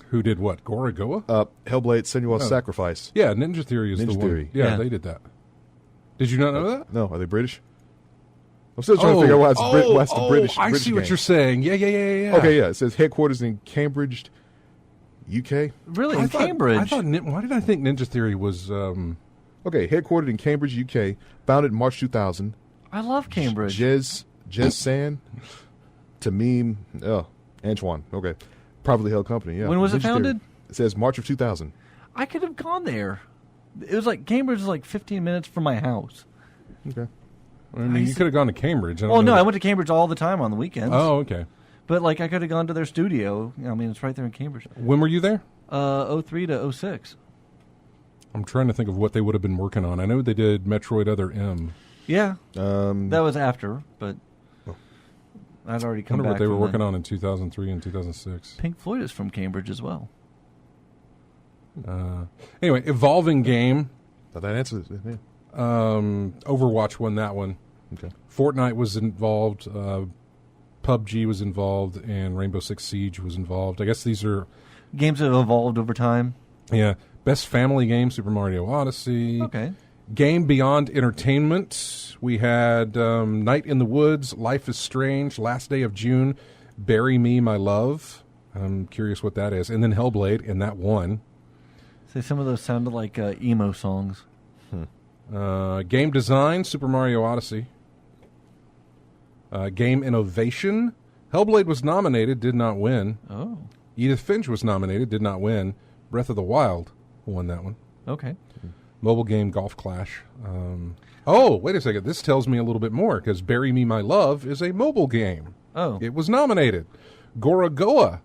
Who did what? Gorogoa? Hellblade: Senua's Sacrifice. Yeah, Ninja Theory is Ninja the one. Theory. Yeah, Yeah. they did that. Did you not know that? No, are they British? I'm still trying to figure out why it's the British. I British see what game. you're saying. Yeah. Okay, yeah. It says headquarters in Cambridge, UK. Really, I in thought, Cambridge. why did I think Ninja Theory was? Okay, headquartered in Cambridge, UK. Founded in March 2000. I love Cambridge. Jez San, Tamim, Antoine. Okay, privately held company. Yeah. When was it Ninja Theory. founded? It says March of 2000. I could have gone there. It was like Cambridge is like 15 minutes from my house. Okay. I mean, you could have gone to Cambridge. Oh no, I went to Cambridge all the time on the weekends. Oh, okay. But like I could have gone to their studio. I mean, it's right there in Cambridge. When were you there? 03 to 06. I'm trying to think of what they would have been working on. I know they did Metroid Other M. Yeah, that was after, but I'd already I come wonder back. what they were from working the- on in 2003 and 2006. Pink Floyd is from Cambridge as well. Anyway, evolving game. Thought that answers it. Yeah. Overwatch won that one. Okay. Fortnite was involved. PUBG was involved, and Rainbow Six Siege was involved. I guess these are Games have evolved over time. best family game, Super Mario Odyssey. Okay. Game Beyond Entertainment. We had Night in the Woods, Life is Strange, Last Day of June, Bury Me, My Love. I'm curious what that is. And then Hellblade, and that won. See, some of those sounded like emo songs. Game Design, Super Mario Odyssey. Game Innovation, Hellblade was nominated, did not win. Oh, Edith Finch was nominated, did not win. Breath of the Wild won that one. okay. Mobile game Golf Clash. Oh, wait a second. This tells me a little bit more because Bury Me My Love is a mobile game. Oh, It was nominated. Gorogoa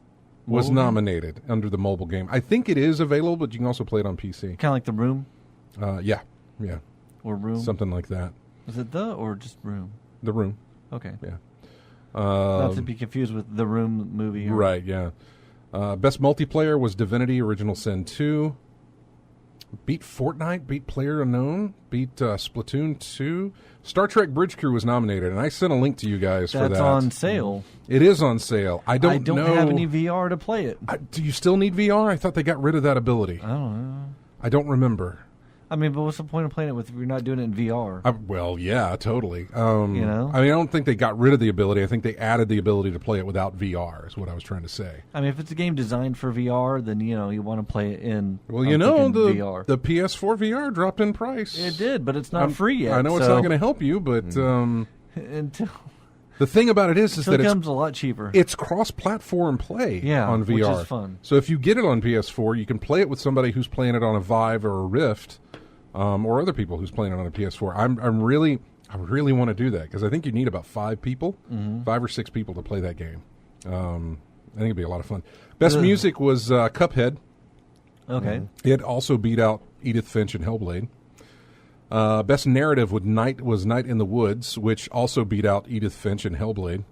was nominated under the mobile game. I think it is available, but you can also play it on PC. kind of like The Room Yeah, or Room. something like that. Was it the or just Room? The Room. Okay. Yeah. Not to be confused with The Room movie. Or, Right, yeah. Best multiplayer was Divinity Original Sin 2. Beat Fortnite, beat PlayerUnknown, beat Splatoon 2. Star Trek Bridge Crew was nominated, and I sent a link to you guys for that. That's on sale. It is on sale. I don't know. have any VR to play it. Do you still need VR? I thought they got rid of that ability. I don't know. I don't remember. I mean, but what's the point of playing it if you're not doing it in VR? Well, yeah, totally. You know? I mean, I don't think they got rid of the ability. I think they added the ability to play it without VR, is what I was trying to say. I mean, if it's a game designed for VR, then, you want to play it in Well, you know, the VR. the PS4 VR dropped in price. It did, but it's not free yet. I know it's so not going to help you, but until the thing about it is it that becomes a lot cheaper. it's cross-platform play on VR. which is fun. So if you get it on PS4, you can play it with somebody who's playing it on a Vive or a Rift, or other people who's playing it on a PS4. I really want to do that because I think you need about 5 people, 5 or 6 people to play that game. I think it'd be a lot of fun. Best music was Cuphead. Okay. It also beat out Edith Finch and Hellblade. Best narrative was Night in the Woods, which also beat out Edith Finch and Hellblade.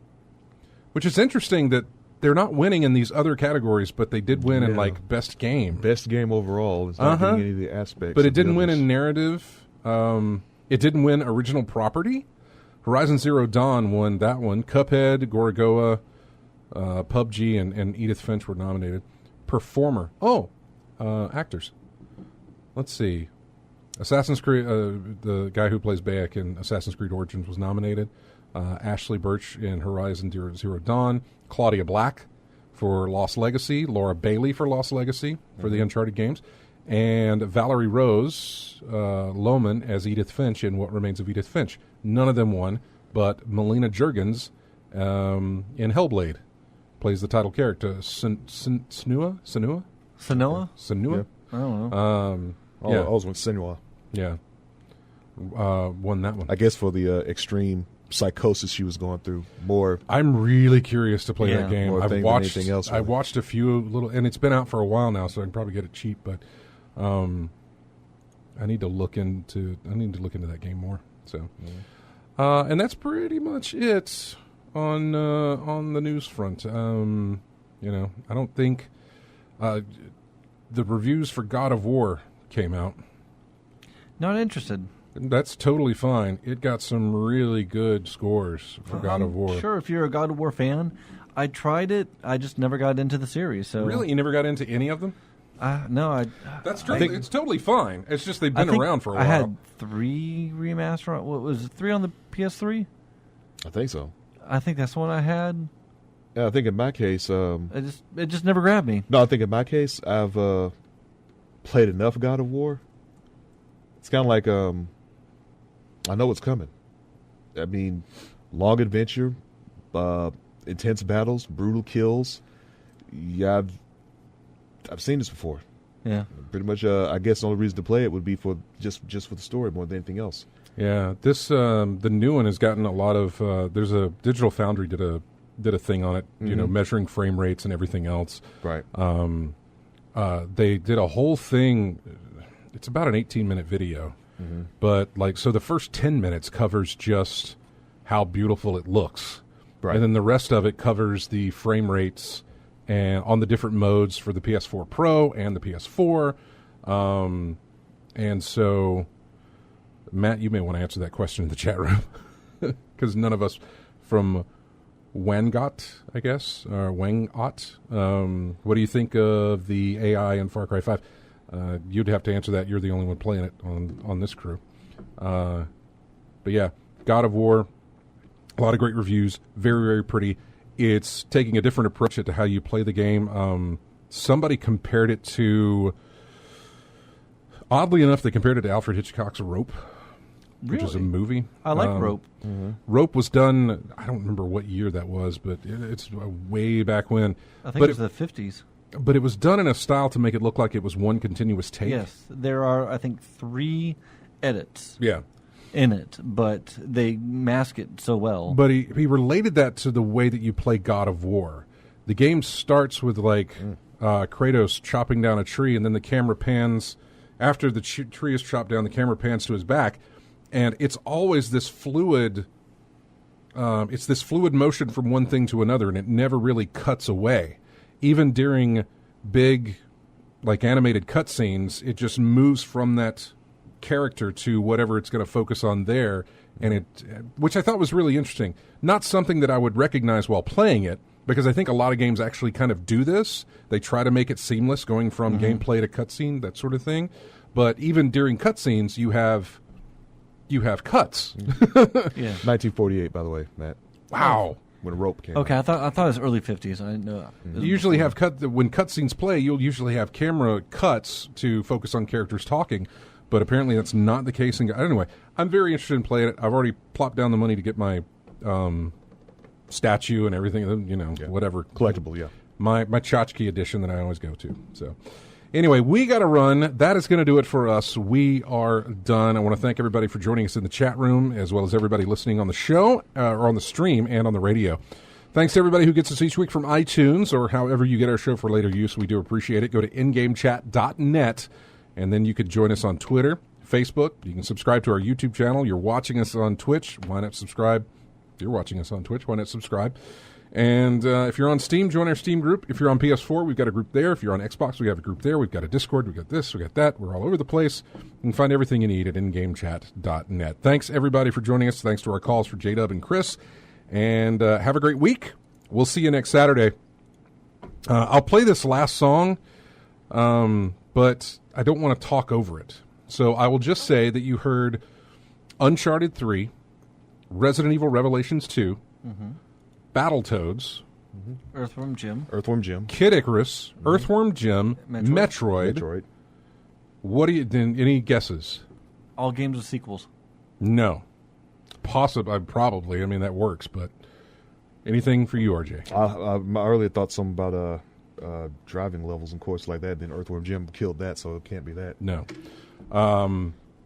Which is interesting that they're not winning in these other categories, but they did win in like best game. Best game overall. It's not getting any of the aspects. But it of the didn't win others. in narrative. It didn't win original property. Horizon Zero Dawn won that one. Cuphead, Gorogoa, PUBG, and Edith Finch were nominated. Performer. Actors. Let's see. Assassin's Creed, the guy who plays Bayek in Assassin's Creed Origins was nominated. Ashley Birch in Horizon Zero Dawn. Claudia Black for Lost Legacy. Laura Bailey for Lost Legacy for the Uncharted games. And Valerie Rose Lohman as Edith Finch in What Remains of Edith Finch. None of them won, but Melina Juergens in Hellblade plays the title character. Senua? Sanoa? Senua? Yeah. I don't know. Yeah. I was with Senua. Yeah. Won that one. I guess for the extreme psychosis she was going through. More. I'm really curious to play Yeah. that game. More I've thing than watched. anything else, I really. watched a few little, and it's been out for a while now, so I can probably get it cheap. But I need to look into. That game more. So, and that's pretty much it on the news front. I don't think the reviews for God of War came out. Not interested. That's totally fine. It got some really good scores for God of War. Sure, if you're a God of War fan, I tried it. I just never got into the series. So Really, you never got into any of them? no, That's true. It's totally fine. It's just they've been I think around for a while. I had 3 remaster. What was it? 3 on the PS3? I think so. I think that's the one I had. Yeah, I think in my case, It just never grabbed me. no, I think in my case, I've played enough God of War. It's kind of like I know what's coming. I mean, long adventure, intense battles, brutal kills. Yeah, I've seen this before. Yeah. Pretty much, I guess the only reason to play it would be for just for the story more than anything else. Yeah, this the new one has gotten a lot of. There's a Digital Foundry did a thing on it, measuring frame rates and everything else. Right. They did a whole thing. It's about an 18-minute video, but so the first 10 minutes covers just how beautiful it looks, Right. and then the rest of it covers the frame rates and on the different modes for the PS4 Pro and the PS4. And so, Matt, you may want to answer that question in the chat room because none of us from Wangot, I guess, or Wangot. What do you think of the AI in Far Cry 5? You'd have to answer that. You're the only one playing it on this crew. But yeah, God of War, a lot of great reviews, very, very pretty. It's taking a different approach to how you play the game. Somebody compared it to, oddly enough, they compared it to Alfred Hitchcock's Rope, which is a Really? movie. I like Rope. Rope was done, I don't remember what year that was, but it's way back when. I think But it was the 50s. But it was done in a style to make it look like it was one continuous take. Yes. There are, I think, 3 edits Yeah. in it, but they mask it so well. But he related that to the way that you play God of War. The game starts with Kratos chopping down a tree, and then the camera pans after the tree is chopped down. The camera pans to his back, and it's always this fluid. It's this fluid motion from one thing to another, and it never really cuts away. Even during big, animated cutscenes, it just moves from that character to whatever it's going to focus on there, and which I thought was really interesting. Not something that I would recognize while playing it, because I think a lot of games actually kind of do this. They try to make it seamless, going from gameplay to cutscene, that sort of thing. But even during cutscenes, you have cuts. Yeah. 1948, by the way, Matt. Wow. When Rope came. Okay, I thought it was early 50s. I didn't know that. You usually have when cutscenes play, you'll usually have camera cuts to focus on characters talking, but apparently that's not the case. Anyway, I'm very interested in playing it. I've already plopped down the money to get my statue and everything, whatever. Collectible, yeah. My tchotchke edition that I always go to. So anyway, we got to run. That is going to do it for us. We are done. I want to thank everybody for joining us in the chat room, as well as everybody listening on the show, or on the stream and on the radio. Thanks to everybody who gets us each week from iTunes or however you get our show for later use. We do appreciate it. Go to ingamechat.net, and then you could join us on Twitter, Facebook. You can subscribe to our YouTube channel. You're watching us on Twitch. Why not subscribe? You're watching us on Twitch. Why not subscribe? And if you're on Steam, join our Steam group. If you're on PS4, we've got a group there. If you're on Xbox, we have a group there. We've got a Discord. We've got this. We've got that. We're all over the place. You can find everything you need at ingamechat.net. Thanks, everybody, for joining us. Thanks to our calls for J-Dub and Chris. And have a great week. We'll see you next Saturday. I'll play this last song, but I don't want to talk over it. So I will just say that you heard Uncharted 3, Resident Evil Revelations 2, Battletoads, Earthworm Jim. Kid Icarus, Earthworm Jim, Metroid. What do you? Any guesses? All games with sequels. No. Possibly, probably. I mean, that works, but anything for you, RJ? My earlier thoughts, something about driving levels and courses like that. Then Earthworm Jim killed that, so it can't be that. No.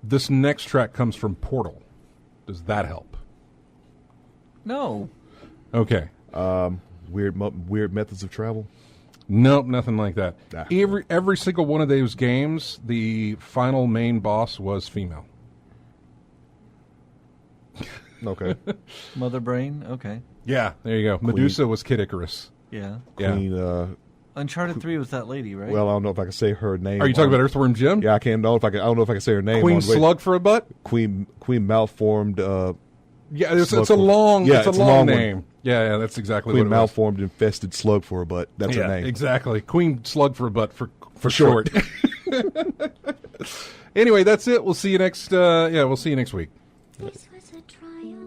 This next track comes from Portal. Does that help? No. Okay. Weird methods of travel. Nope, nothing like that. Ah. Every single one of those games, the final main boss was female. Okay. Mother Brain. Okay. Yeah, there you go. Queen. Medusa was Kid Icarus. Yeah. Yeah. Queen. Uncharted 3 was that lady, right? Well, I don't know if I can say her name. Are you talking about Earthworm Jim? Yeah, I can't. I don't know if I can say her name. Queen on the way. Slug for a butt? Queen malformed. Yeah, it's Slug a for- long, Yeah, it's a it's a long long one. name. Yeah, that's exactly Queen what it was. malformed infested slug for a butt. That's her name. Exactly. Queen Slug for a butt for short. Anyway, that's it. We'll see you next. We'll see you next week. This was a triumph.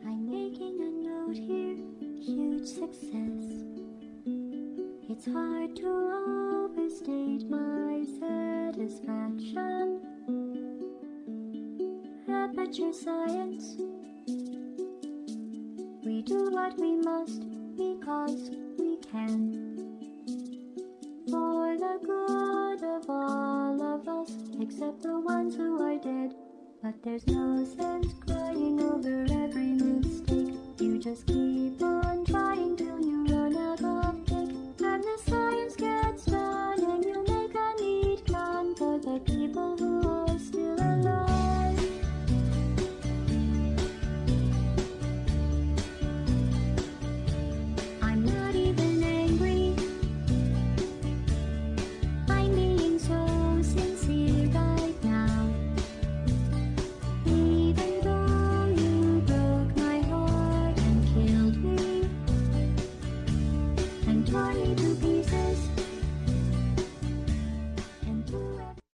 I'm making a note here, huge success. It's hard to overstate my satisfaction. Aperture science. We do what we must because we can. For the good of all of us, except the ones who are dead. But there's no sense crying over every mistake. You just keep on trying till you run out of cake. And the science gets done and you make a neat plan for the people